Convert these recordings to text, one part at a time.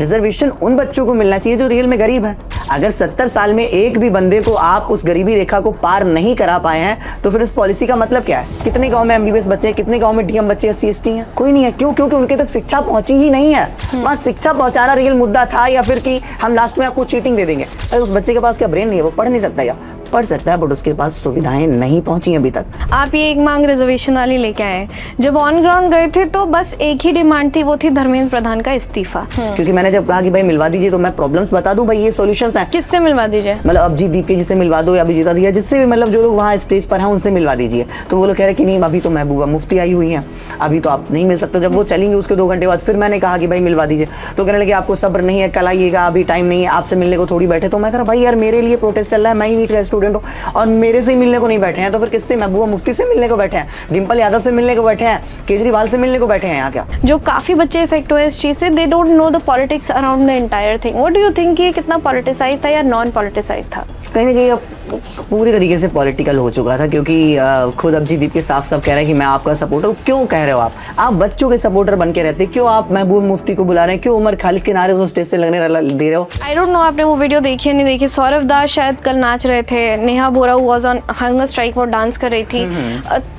Reservation उन बच्चों को मिलना चाहिए जो रियल में गरीब है। अगर 70 साल में एक भी बंदे को आप उस गरीबी रेखा को पार नहीं करा पाए हैं तो फिर इस पॉलिसी का मतलब क्या है? कितने गांव में एमबीबीएस बच्चे हैं, कितने गांव में डीएम बच्चे एससी एसटी हैं? कोई नहीं है। क्यों? क्योंकि उनके तक शिक्षा पहुंची ही नहीं है। वहां शिक्षा पहुंचाना रियल मुद्दा था, या फिर कि हम लास्ट में आपको चीटिंग दे देंगे। अरे उस बच्चे के पास क्या ब्रेन नहीं है? वो पढ़ नहीं सकता या पढ़ सकता है, बट उसके पास सुविधाएं नहीं पहुंची अभी तक। आप ये एक मांग रिजर्वेशन वाली लेके आए, जब ऑन ग्राउंड गए थे तो बस एक ही डिमांड थी, वो थी धर्मेंद्र प्रधान का इस्तीफा। क्योंकि मैंने जब कहा कि भाई मिलवा दीजिए, तो मैं प्रॉब्लम्स बता दूं भाई, ये सॉल्यूशंस हैं। किससे मिलवा दीजिए? मतलब अभिजीत दीप के जिससे मिलवा दो, या अभिजीता दिया, जिससे भी, मतलब जो लोग वहाँ स्टेज पर हैं उनसे मिलवा दीजिए। तो वो लोग कह रहे कि नहीं, अभी तो महबूबा मुफ्ती आई हुई हैं, अभी तो आप नहीं मिल सकते। जब वो चलेंगे उसके 2 घंटे बाद फिर मैंने कहा कि भाई मिलवा दीजिए, तो कहने लगे आपको सब्र नहीं है, कल आइएगा, अभी टाइम नहीं है, आपसे मिलने को थोड़ी बैठे। तो मैं कह रहा भाई यार, मेरे लिए प्रोटेस्ट चल रहा है, मैं ही नीट का स्टूडेंट हूँ और मेरे से ही मिलने को नहीं बैठे हैं, तो फिर किससे? महबूबा मुफ्ती से मिलने को बैठे हैं, डिम्पल यादव से मिलने को बैठे हैं, केजरीवाल से मिलने को बैठे हैं यहाँ क्या? जो काफी बच्चे इफेक्ट हुए इस चीज से, they don't know the politics around the entire thing. What do you think ये कितना पॉलिटिसाइज था या नॉन पॉलिटिसाइज था? कहीं ना कहीं अब पूरी तरीके से पॉलिटिकल हो चुका था, क्योंकि खुद अभिजीत दीप के साफ साफ कह रहे हैं कि मैं आपका सपोर्टर हूँ। क्यों कह रहे हो आप बच्चों के सपोर्टर बन के रहते, क्यों आप महबूब मुफ्ती को बुला रहे हैं, क्यों उमर खालिद के नारे उस स्टेज से लगने दे रहे हो? आई डोंट नो आपने वो वीडियो देखी है नहीं देखी। सौरभ दास शायद कल नाच रहे थे, नेहा बोरा वाज ऑन हंगर स्ट्राइक, वो डांस कर रही थी।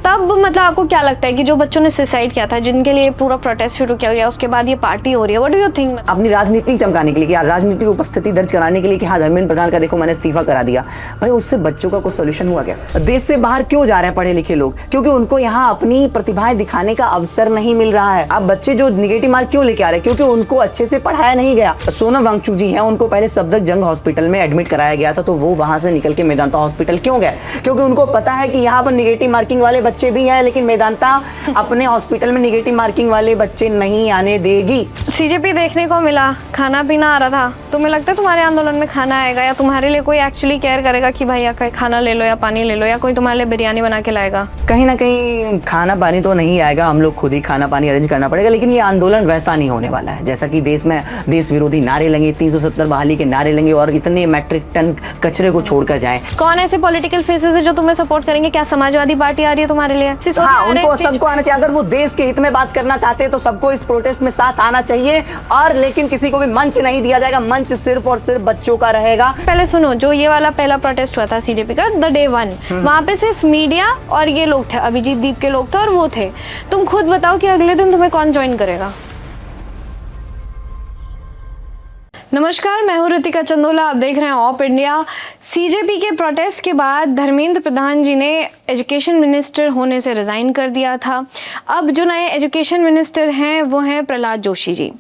तब मतलब आपको क्या लगता है कि जो बच्चों ने सुसाइड किया था, जिनके लिए पूरा प्रोटेस्ट शुरू किया गया, उसके बाद ये पार्टी हो रही है, व्हाट डू यू थिंक? अपनी राजनीति चमकाने के लिए, कि राजनीतिक उपस्थिति दर्ज कराने के लिए कि हाँ धर्मेंद्र प्रधान का देखो मैंने इस्तीफा करा दिया। भाई उससे बच्चों का कुछ सोल्यूशन हुआ क्या? देश से बाहर क्यों जा रहे हैं पढ़े लिखे लोग? क्योंकि उनको यहाँ अपनी प्रतिभाएं दिखाने का अवसर नहीं मिल रहा है। अब बच्चे जो निगेटिव मार्क क्यों लेके आ रहे हैं? क्योंकि उनको अच्छे से पढ़ाया नहीं गया। सोनम वांगचुक जी हैं, उनको पहले सफदरजंग हॉस्पिटल में एडमिट कराया गया था, तो वो वहां से निकल के मेदांता हॉस्पिटल क्यों गए? क्योंकि उनको पता है कि यहाँ पर निगेटिव मार्किंग वाले बच्चे भी हैं, लेकिन मेदांता अपने हॉस्पिटल में निगेटिव मार्किंग वाले बच्चे नहीं आने देगी। सीजेपी देखने को मिला, खाना पीना आ रहा था। तुम्हें लगता है तुम्हारे आंदोलन में खाना आएगा, या तुम्हारे लिए कोई एक्चुअली केयर करेगा कि भाई खाना ले लो या पानी ले लो, या कोई तुम्हारे लिए बिरयानी बना के लाएगा? कहीं ना कहीं खाना पानी तो नहीं आएगा, हम लोग खुद ही खाना पानी अरेंज करना पड़ेगा। लेकिन ये आंदोलन वैसा नहीं होने वाला है जैसा कि देश में देश विरोधी नारे लगे, 370 बहाली के नारे लगे और इतने मैट्रिक टन कचरे को छोड़कर जाएं। कौन ऐसे पॉलिटिकल फेसेस है जो तुम्हें सपोर्ट करेंगे? क्या समाजवादी पार्टी आ रही है तुम्हारे लिए? हाँ, उनको सबको आना चाहिए। अगर वो देश के हित में बात करना चाहते हैं तो सबको इस प्रोटेस्ट में साथ आना चाहिए, और लेकिन किसी को भी मंच नहीं दिया जाएगा। मंच सिर्फ और सिर्फ बच्चों का रहेगा। पहले सुनो, जो ये वाला पहला प्रोटेस्ट हुआ था सीजेपी का, द डे 1, वहाँ पे सिर्फ मीडिया और ये लोग थे, अभिजीत दीप के लोग थे और वो थे। तुम खुद बताओ कि अगले दिन तुम्हें कौन ज्वाइन करेगा? नमस्कार, मैं हूं ऋतिका चंदोला, आप देख रहे हैं ऑप इंडिया। सीजेपी के प्रोटेस्ट के बाद धर्मेंद्र प्रधान जी ने एजुकेशन मिनिस्टर होने से रिज़ाइन कर दिया था। अब जो नए एजुकेशन मिनिस्टर हैं वो हैं प्रहलाद जोशी जी।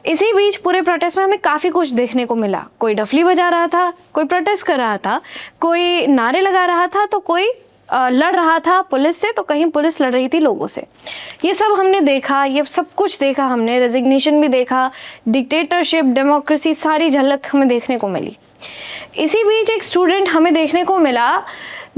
इसी बीच पूरे प्रोटेस्ट में हमें काफ़ी कुछ देखने को मिला। कोई डफली बजा रहा था, कोई प्रोटेस्ट कर रहा था, कोई नारे लगा रहा था, तो कोई लड़ रहा था पुलिस से, तो कहीं पुलिस लड़ रही थी लोगों से। ये सब हमने देखा, ये सब कुछ देखा हमने, रेजिग्नेशन भी देखा, डिक्टेटरशिप, डेमोक्रेसी, सारी झलक हमें देखने को मिली। इसी बीच एक स्टूडेंट हमें देखने को मिला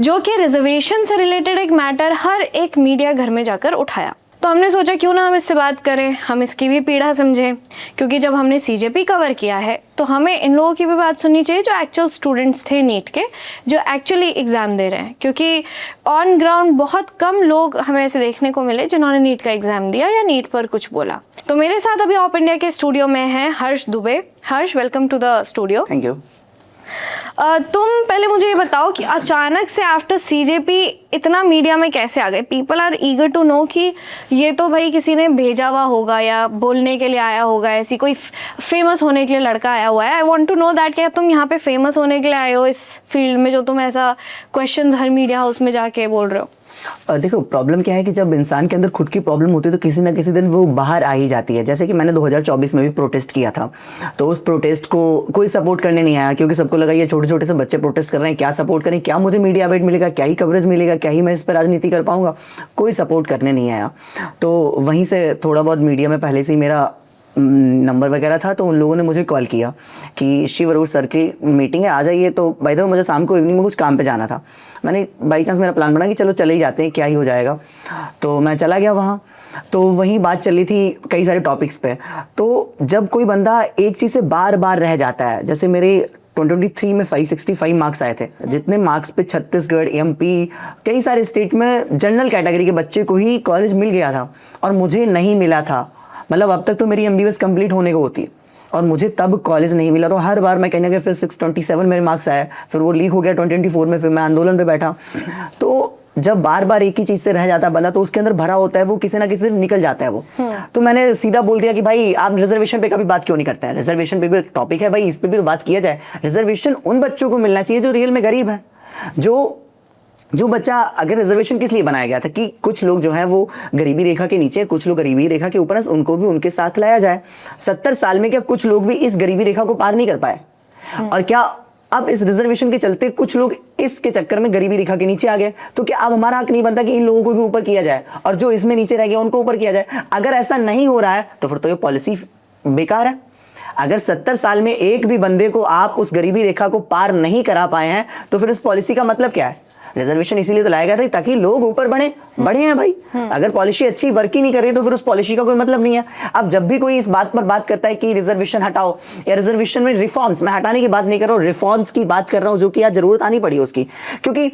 जो कि रिजर्वेशन से रिलेटेड एक मैटर हर एक मीडिया घर में जाकर उठाया। तो हमने सोचा क्यों ना हम इससे बात करें, हम इसकी भी पीड़ा समझें, क्योंकि जब हमने सीजेपी कवर किया है तो हमें इन लोगों की भी बात सुननी चाहिए जो एक्चुअल स्टूडेंट्स थे नीट के, जो एक्चुअली एग्ज़ाम दे रहे हैं। क्योंकि ऑन ग्राउंड बहुत कम लोग हमें ऐसे देखने को मिले जिन्होंने नीट का एग्ज़ाम दिया या नीट पर कुछ बोला। तो मेरे साथ अभी ऑप इंडिया के स्टूडियो में हैं Harsh Dubey. Harsh, welcome to the studio. Thank you. तुम पहले मुझे ये बताओ कि अचानक से आफ्टर सीजेपी इतना मीडिया में कैसे आ गए? People are eager to know कि ये तो भाई किसी ने भेजा हुआ होगा या बोलने के लिए आया होगा, ऐसी कोई फेमस होने के लिए लड़का आया हुआ है। I want to know that, क्या तुम यहाँ पे फेमस होने के लिए आए हो इस फील्ड में, जो तुम ऐसा क्वेश्चंस हर मीडिया हाउस में जाके बोल रहे हो? देखो, प्रॉब्लम क्या है कि जब इंसान के अंदर खुद की प्रॉब्लम होती है तो किसी ना किसी दिन वो बाहर आ ही जाती है। जैसे कि मैंने 2024 में भी प्रोटेस्ट किया था, तो उस प्रोटेस्ट को कोई सपोर्ट करने नहीं आया, क्योंकि सबको लगा ये छोटे छोटे से बच्चे प्रोटेस्ट कर रहे हैं, क्या सपोर्ट करें, क्या मुझे मीडिया वेट मिलेगा, क्या ही कवरेज मिलेगा, क्या ही मैं इस पर राजनीति कर पाऊंगा। कोई सपोर्ट करने नहीं आया। तो वहीं से थोड़ा बहुत मीडिया में पहले से ही मेरा नंबर वगैरह था, तो उन लोगों ने मुझे कॉल किया कि शिव अरोड़ सर की मीटिंग है, आ जाइए। तो बाय द वे मुझे शाम को इवनिंग में कुछ काम पे जाना था। मैंने बाई चांस मेरा प्लान बना कि चलो चले ही जाते हैं, क्या ही हो जाएगा। तो मैं चला गया वहाँ। तो वहीं बात चली थी कई सारे टॉपिक्स पे। तो जब कोई बंदा एक चीज़ से बार बार रह जाता है, जैसे मेरे 2023 में 565 मार्क्स आए थे, जितने मार्क्स पे छत्तीसगढ़, एमपी, कई सारे स्टेट में जनरल कैटेगरी के बच्चे को ही कॉलेज मिल गया था और मुझे नहीं मिला था। मतलब अब तक तो मेरी एमबीबीएस कंप्लीट होने को होती, और मुझे तब कॉलेज नहीं मिला, तो हर बार मैं कहने गया, फिर 627 मेरे मार्क्स आए, फिर वो लीक हो गया 2024 में, फिर मैं आंदोलन पे बैठा। तो जब बार बार एक ही चीज से रह जाता बंदा, तो उसके अंदर भरा होता है, वो किसी ना किसी दिन निकल जाता है वो। तो मैंने सीधा बोल दिया कि भाई आप रिजर्वेशन पे कभी बात क्यों नहीं करते हैं? रिजर्वेशन पे भी एक टॉपिक है भाई, इस पे भी तो बात किया जाए। रिजर्वेशन उन बच्चों को मिलना चाहिए जो रियल में गरीब है। जो बच्चा, अगर रिजर्वेशन किस लिए बनाया गया था कि कुछ लोग जो है वो गरीबी रेखा के नीचे, कुछ लोग गरीबी रेखा के ऊपर, उनको भी उनके साथ लाया जाए। 70 साल में क्या कुछ लोग भी इस गरीबी रेखा को पार नहीं कर पाए? और क्या अब इस रिजर्वेशन के चलते कुछ लोग इसके चक्कर में गरीबी रेखा के नीचे आ गए? तो क्या अब हमारा हक नहीं बनता कि इन लोगों को भी ऊपर किया जाए और जो इसमें नीचे रह गए उनको ऊपर किया जाए? अगर ऐसा नहीं हो रहा है तो फिर तो ये पॉलिसी बेकार है। अगर 70 साल में एक भी बंदे को आप उस गरीबी रेखा को पार नहीं करा पाए हैं, तो फिर इस पॉलिसी का मतलब क्या है? रिजर्वेशन इसीलिए तो लाया गया था ताकि लोग ऊपर बढ़े हैं भाई। अगर पॉलिसी अच्छी वर्क ही नहीं कर रही तो फिर उस पॉलिसी का कोई मतलब नहीं है। अब जब भी कोई इस बात पर बात करता है कि रिजर्वेशन हटाओ या रिजर्वेशन में रिफॉर्म्स, मैं हटाने की बात नहीं कर रहा हूँ, रिफॉर्म्स की बात कर रहा हूँ, जो कि आज जरूरत आनी पड़ी उसकी। क्योंकि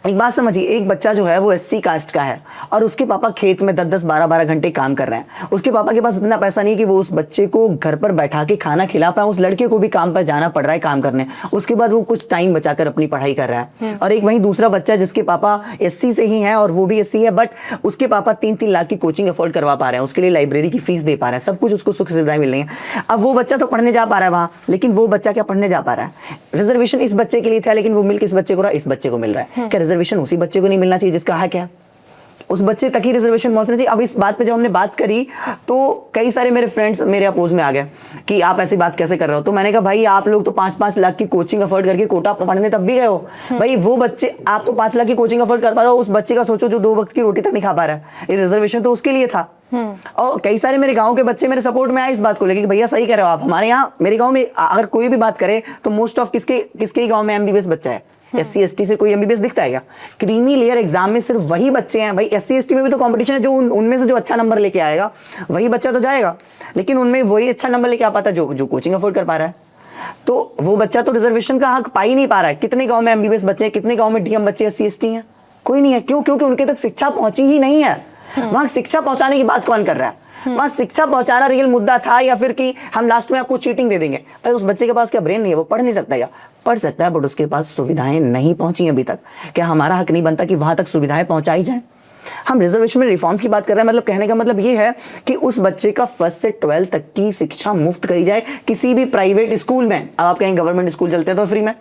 एक बात समझिए, एक बच्चा जो है वो एससी कास्ट का है और उसके पापा खेत में 10-10, 12-12 घंटे काम कर रहे हैं। उसके पापा के पास इतना पैसा नहीं कि वो उस बच्चे को घर पर बैठा के खाना खिला पाए। उस लड़के को भी काम पर जाना पड़ रहा है काम करने, उसके बाद वो कुछ टाइम बचाकर अपनी पढ़ाई कर रहा है। और एक वहीं दूसरा बच्चा जिसके पापा एससी से ही है और वो भी एससी है, बट उसके पापा 3-3 लाख की कोचिंग अफोर्ड करवा पा रहे हैं, उसके लिए लाइब्रेरी की फीस दे पा रहे हैं, सब कुछ उसको सुख सुविधाएं मिल रही है। अब वो बच्चा तो पढ़ने जा पा रहा है वहां, लेकिन वो बच्चा क्या पढ़ने जा पा रहा है? रिजर्वेशन इस बच्चे के लिए था, लेकिन वो मिल किस बच्चे को रहा? इस बच्चे को मिल रहा है। क्या रिजर्वेशन उसी बच्चे को नहीं मिलना चाहिए जिसका हक है? उस बच्चे तक ही रिजर्वेशन पहुंचना चाहिए। अब इस बात पे जब हमने बात करी तो कई सारे मेरे फ्रेंड्स मेरे अपोज में आ गए कि आप ऐसी बात कैसे कर रहे हो। तो मैंने कहा भाई आप लोग तो 5-5 लाख की कोचिंग अफोर्ड करके कोटा पढ़ने तब भी गए हो भाई। वो बच्चे, आप तो 5 लाख की कोचिंग अफोर्ड कर पा रहे हो, उस बच्चे का सोचो जो 2 वक्त की रोटी तक नहीं खा पा रहा है। ये रिजर्वेशन तो उसके लिए था। और कई सारे मेरे गांव के बच्चे मेरे सपोर्ट में आए इस बात को लेकर कि भैया सही कह रहे हो आप। हमारे यहाँ, मेरे गांव में अगर कोई भी बात करे तो मोस्ट ऑफ किसके ही गांव में एमबीबीएस बच्चा है। एससी एसटी से कोई एमबीबीएस दिखता है क्या? क्रीमी लेयर एग्जाम में सिर्फ वही बच्चे हैं भाई। एससी एसटी में भी तो कंपटीशन है, जो उनमें से जो अच्छा नंबर लेके आएगा वही बच्चा तो जाएगा, लेकिन उनमें वही अच्छा नंबर लेके आ पाता जो कोचिंग अफोर्ड कर पा रहा है। तो वो बच्चा तो रिजर्वेशन का हक पा ही नहीं पा रहा है। कितने गांव में एमबीबीएस बच्चे हैं, कितने गांव में डीएम बच्चे एससी एसटी हैं? कोई नहीं है। क्यों? क्योंकि उनके तक शिक्षा पहुंची ही नहीं है। वहां शिक्षा पहुंचाने की बात कौन कर रहा है? वहां शिक्षा पहुंचाना रियल मुद्दा था, या फिर कि हम लास्ट में आपको चीटिंग दे देंगे? भाई उस बच्चे के पास क्या ब्रेन नहीं है? वो पढ़ नहीं सकता या पढ़ सकता है, बट उसके पास सुविधाएं नहीं पहुंची अभी तक। क्या हमारा हक नहीं बनता कि वहां तक सुविधाएं पहुंचाई जाए? हम रिजर्वेशन में रिफॉर्म्स की बात कर रहे हैं, मतलब कहने का मतलब ये है कि उस बच्चे का 1st से 12th तक की शिक्षा मुफ्त करी जाए किसी भी प्राइवेट स्कूल में। अब आप कहीं गवर्नमेंट स्कूल चलते हैं तो फ्री में,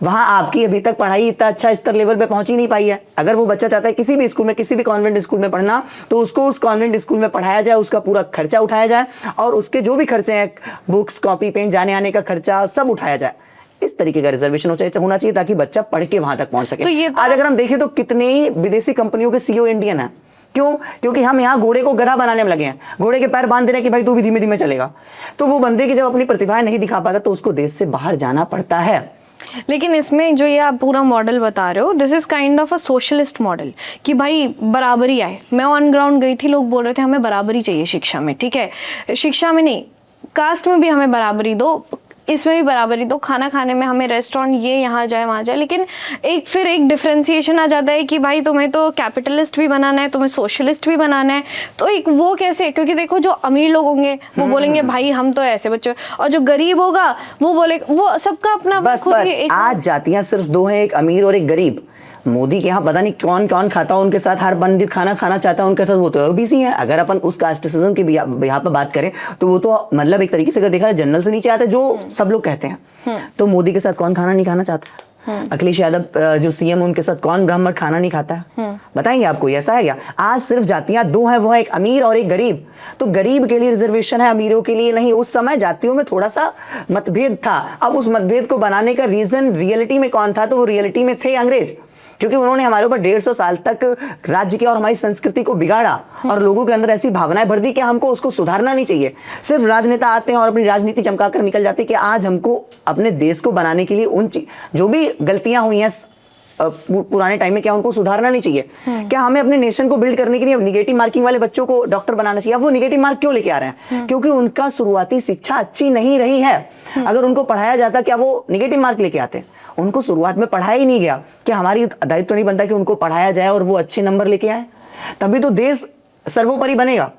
वहां आपकी अभी तक पढ़ाई इतना अच्छा स्तर लेवल पे पहुंच ही नहीं पाई है। अगर वो बच्चा चाहता है किसी भी स्कूल में, किसी भी कॉन्वेंट स्कूल में पढ़ना, तो उसको उस कॉन्वेंट स्कूल में पढ़ाया जाए, उसका पूरा खर्चा उठाया जाए और उसके जो भी खर्चे हैं, बुक्स, कॉपी, पेन, जाने आने का खर्चा, सब उठाया जाए। इस तरीके का रिजर्वेशन होना चाहिए ताकि बच्चा पढ़ के वहां तक पहुंच सके। आज अगर हम देखें तो कितने ही विदेशी कंपनियों के सीईओ इंडियन है। क्यों? क्योंकि हम यहाँ घोड़े को गधा बनाने में लगे हैं, घोड़े के पैर बांध दे रहे हैं कि भाई तू भी धीमे धीमे चलेगा। तो वो बंदे की जब अपनी प्रतिभाएं नहीं दिखा पाता तो उसको देश से बाहर जाना पड़ता है। लेकिन इसमें जो ये आप पूरा मॉडल बता रहे हो, this is kind of a socialist model कि भाई बराबरी आए। मैं ऑन ग्राउंड गई थी, लोग बोल रहे थे हमें बराबरी चाहिए शिक्षा में। ठीक है, शिक्षा में नहीं, कास्ट में भी हमें बराबरी दो, इसमें भी बराबरी दो, खाना खाने में हमें रेस्टोरेंट ये यहाँ जाए वहाँ जाए। लेकिन फिर एक डिफ्रेंसिएशन आ जाता है कि भाई तुम्हें तो कैपिटलिस्ट भी बनाना है, तुम्हें सोशलिस्ट भी बनाना है। तो एक वो कैसे? क्योंकि देखो जो अमीर लोग होंगे वो बोलेंगे भाई हम तो ऐसे बच्चे, और जो गरीब होगा वो बोले, वो सबका अपना बस आज जातियां सिर्फ 2 हैं, एक अमीर और एक गरीब। मोदी के यहाँ पता नहीं कौन कौन खाता है उनके साथ, हर पंडित खाना खाना चाहता है उनके साथ, वो तो ओबीसी है। अगर अपन उस कास्टिज्म के यहाँ पर बात करें तो वो तो मतलब एक तरीके से अगर देखा जाए जनरल से नीचे आता है, जो सब लोग कहते हैं। तो मोदी के साथ कौन खाना नहीं खाना चाहता? अखिलेश यादव जो सीएम उनके साथ कौन ब्राह्मण खाना नहीं खाता है? बताएंगे आपको? ऐसा है क्या? आज सिर्फ जातियां 2 हैं, वो है एक अमीर और एक गरीब। तो गरीब के लिए रिजर्वेशन है, अमीरों के लिए नहीं। उस समय जातियों में थोड़ा सा मतभेद था। अब उस मतभेद को बनाने का रीजन रियलिटी में कौन था? तो वो रियलिटी में थे अंग्रेज, क्योंकि उन्होंने हमारे ऊपर 150 साल तक राज्य की और हमारी संस्कृति को बिगाड़ा और लोगों के अंदर ऐसी भावनाएं भर दी कि हमको उसको सुधारना नहीं चाहिए। सिर्फ राजनेता आते हैं और अपनी राजनीति चमकाकर निकल जाते हैं कि आज हमको अपने देश को बनाने के लिए जो भी गलतियां हुई हैं पुराने टाइम में, क्या उनको सुधारना नहीं चाहिए? क्या हमें अपने नेशन को बिल्ड करने के लिए निगेटिव मार्किंग वाले बच्चों को डॉक्टर बनाना चाहिए? अब वो निगेटिव मार्क क्यों लेके आ रहे हैं? क्योंकि उनका शुरुआती शिक्षा अच्छी नहीं रही है। अगर उनको पढ़ाया जाता, क्या वो निगेटिव मार्क लेके आते? उनको शुरुआत में पढ़ाया ही नहीं गया। क्या हमारी दायित्व तो नहीं बनता कि उनको पढ़ाया जाए और वो अच्छे नंबर लेके आए? तभी तो देश सर्वोपरि बनेगा।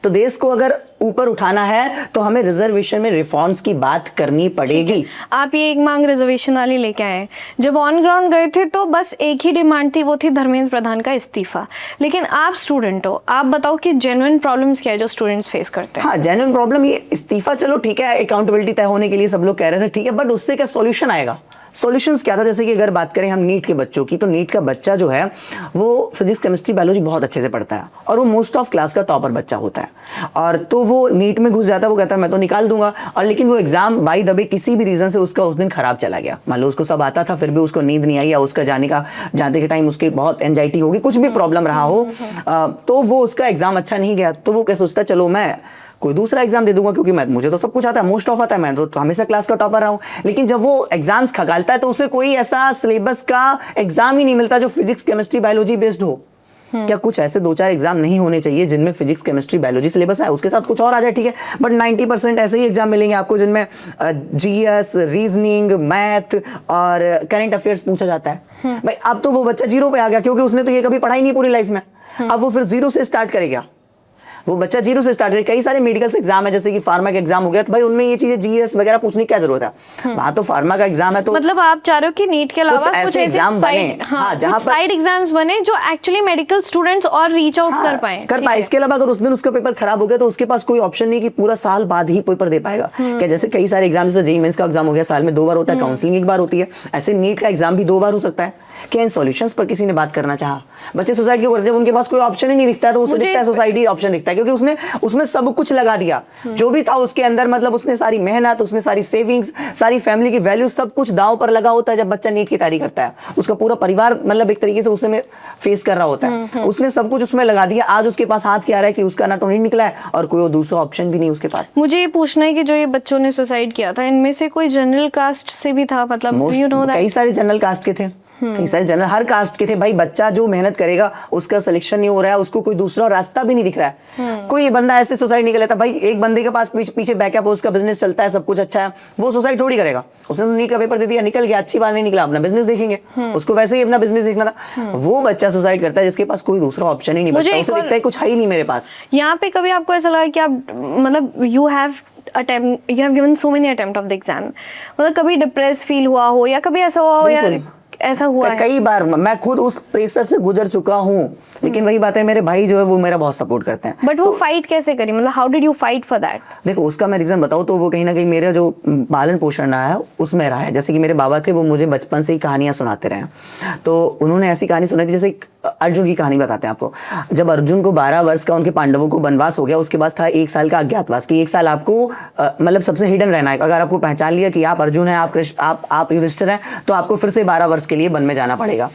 तो देश को अगर ऊपर उठाना है तो हमें रिजर्वेशन में रिफॉर्म्स की बात करनी पड़ेगी। आप ये एक मांग रिजर्वेशन वाली लेके आए, जब ऑन ग्राउंड गए थे तो बस एक ही डिमांड थी, वो थी धर्मेंद्र प्रधान का इस्तीफा। लेकिन आप स्टूडेंट हो, आप बताओ कि जेन्युइन प्रॉब्लम्स क्या है जो स्टूडेंट्स फेस करते हैं? हाँ, जेन्युइन प्रॉब्लम ये इस्तीफा, चलो ठीक है, अकाउंटेबिलिटी तय होने के लिए सब लोग कह रहे थे, ठीक है, बट उससे क्या सॉल्यूशन आएगा? सॉल्यूशंस क्या था? जैसे कि अगर बात करें हम नीट के बच्चों की, तो नीट का बच्चा जो है वो फिजिक्स केमिस्ट्री बायोलॉजी बहुत अच्छे से पढ़ता है और वो मोस्ट ऑफ क्लास का टॉपर बच्चा होता है, और तो वो नीट में घुस जाता है, वो कहता है मैं तो निकाल दूंगा, और लेकिन वो एग्जाम बाई द वे किसी भी रीजन से उसका उस दिन खराब चला गया, मान लो उसको सब आता था फिर भी उसको नींद नहीं आई, या उसका जाने के टाइम उसकी बहुत एंजाइटी होगी, कुछ भी प्रॉब्लम रहा हो, तो वो उसका एग्जाम अच्छा नहीं गया, तो वो क्या सोचता है, चलो मैं कोई दूसरा एग्जाम दे दूंगा, क्योंकि मुझे तो सब कुछ आता है, मोस्ट ऑफ आता है, मैं तो हमेशा क्लास का टॉपर रहा हूं। लेकिन जब वो एग्जाम्स खगालता है तो उसे कोई ऐसा सिलेबस का एग्जाम ही नहीं मिलता जो फिजिक्स केमिस्ट्री बायोलॉजी बेस्ड हो। क्या कुछ ऐसे 2-4 एग्जाम नहीं होने चाहिए जिनमें फिजिक्स केमिस्ट्री बायोलॉजी सिलेबस है, उसके साथ कुछ और आ जाए, ठीक है, बट 90% ऐसे ही एग्जाम मिलेंगे आपको जिनमें जीएस, रीजनिंग, मैथ और करंट अफेयर्स पूछा जाता है। भाई अब तो वो बच्चा 0 पे आ गया, क्योंकि उसने तो ये कभी पढ़ाई नहीं पूरी लाइफ में, अब वो फिर 0 से स्टार्ट करेगा, वो बच्चा 0 से स्टार्ट करे। कई सारे मेडिकल एग्जाम है, जैसे कि फार्मा का एग्जाम हो गया, तो भाई उनमें ये चीजें जीएस वगैरह पूछने की क्या जरूरत है? वहां तो फार्मा का एग्जाम है, तो मतलब आप चाह रहे हो कि नीट के अलावा कुछ ऐसे एग्जाम बने, हाँ, जहां पर साइड एग्जाम्स बने जो एक्चुअली मेडिकल स्टूडेंट्स और रीच आउट कर पाए। इसके अलावा अगर उस दिन उसका पेपर खराब हो गया तो उसके पास कोई ऑप्शन नहीं कि पूरा साल बाद ही पेपर दे पाएगा। क्या जैसे कई सारे एग्जाम, जैसे जेईई मेंस का एग्जाम हो गया, साल में 2 बार होता है, काउंसलिंग 1 बार होती है, ऐसे नीट का एग्जाम भी 2 बार हो सकता है। क्या इन सॉल्यूशंस पर किसी ने बात करना चाहा? बच्चे सुसाइड क्यों करते हैं? उनके पास कोई ऑप्शन ही नहीं दिखता है, तो उसे दिखता है सोसाइटी ऑप्शन दिखता है, क्योंकि उसने उसमें सब कुछ लगा दिया जो भी था उसके अंदर, मतलब उसने सारी मेहनत, उसने सारी सेविंग्स, सारी फैमिली की वैल्यू, सब कुछ दांव पर लगा होता है। जब बच्चा नीट की तैयारी करता है, उसका पूरा परिवार मतलब एक तरीके से उसमें फेस कर रहा होता है, उसने सब कुछ उसमें लगा दिया। आज उसके पास हाथ क्या रहा है कि उसका ना तो नहीं निकला है और कोई दूसरा ऑप्शन भी नहीं उसके पास। मुझे ये पूछना है कि जो ये बच्चों ने सुसाइड किया था, इनमें से कोई जनरल कास्ट से भी था? मतलब कई सारे जनरल कास्ट के थे, कई सारे जनरल, हर कास्ट के थे। भाई बच्चा जो मेहनत करेगा उसका सिलेक्शन नहीं हो रहा है, उसको कोई दूसरा रास्ता भी नहीं दिख रहा है। कोई बंदा ऐसे सुसाइड नहीं कर लेता। भाई एक बंदे के पास पीछे बैकअप, उसका बिजनेस चलता है, सब कुछ अच्छा है, वो सुसाइड थोड़ी करेगा। उसने तो नीट का पेपर दे दिया, निकल गया, अच्छी बात नहीं निकला, अपना बिजनेस देखेंगे, उसको वैसे ही अपना बिजनेस देखना था। वो बच्चा सुसाइड करता है जिसके पास कोई दूसरा ऑप्शन ही नहीं बचता, उसे दिखता है कुछ है ही नहीं मेरे पास। यहाँ पे कभी आपको ऐसा लगा कि आप मतलब you have given so many attempt of the exam, मतलब कभी डिप्रेस फील हुआ हो, या कभी ऐसा हुआ हो यार ऐसा हुआ है? कई बार मैं खुद उस प्रेशर से गुजर चुका हूँ, लेकिन वही बात है, मेरे भाई जो है वो मेरा बहुत सपोर्ट करते हैं। बट वो फाइट कैसे करी, मतलब how did you fight for that? देखो उसका मैं रीजन बताऊँ तो वो कहीं ना कहीं मेरा जो पालन पोषण रहा है उसमें रहा है। जैसे कि मेरे बाबा थे, वो मुझे बचपन से ही कहानियां सुनाते रहे, तो उन्होंने ऐसी कहानी सुनाई थी, जैसे अर्जुन की कहानी बताते हैं आपको। जब अर्जुन को 12 वर्ष का, उनके पांडवों को वनवास हो गया, उसके बाद था 1 साल का अज्ञातवास, कि 1 साल आपको मतलब सबसे हिडन रहना है। अगर आपको पहचान लिया कि आप अर्जुन हैं, आप युधिष्ठिर हैं, तो आपको फिर से 12 वर्ष के लिए वन में जाना पड़ेगा।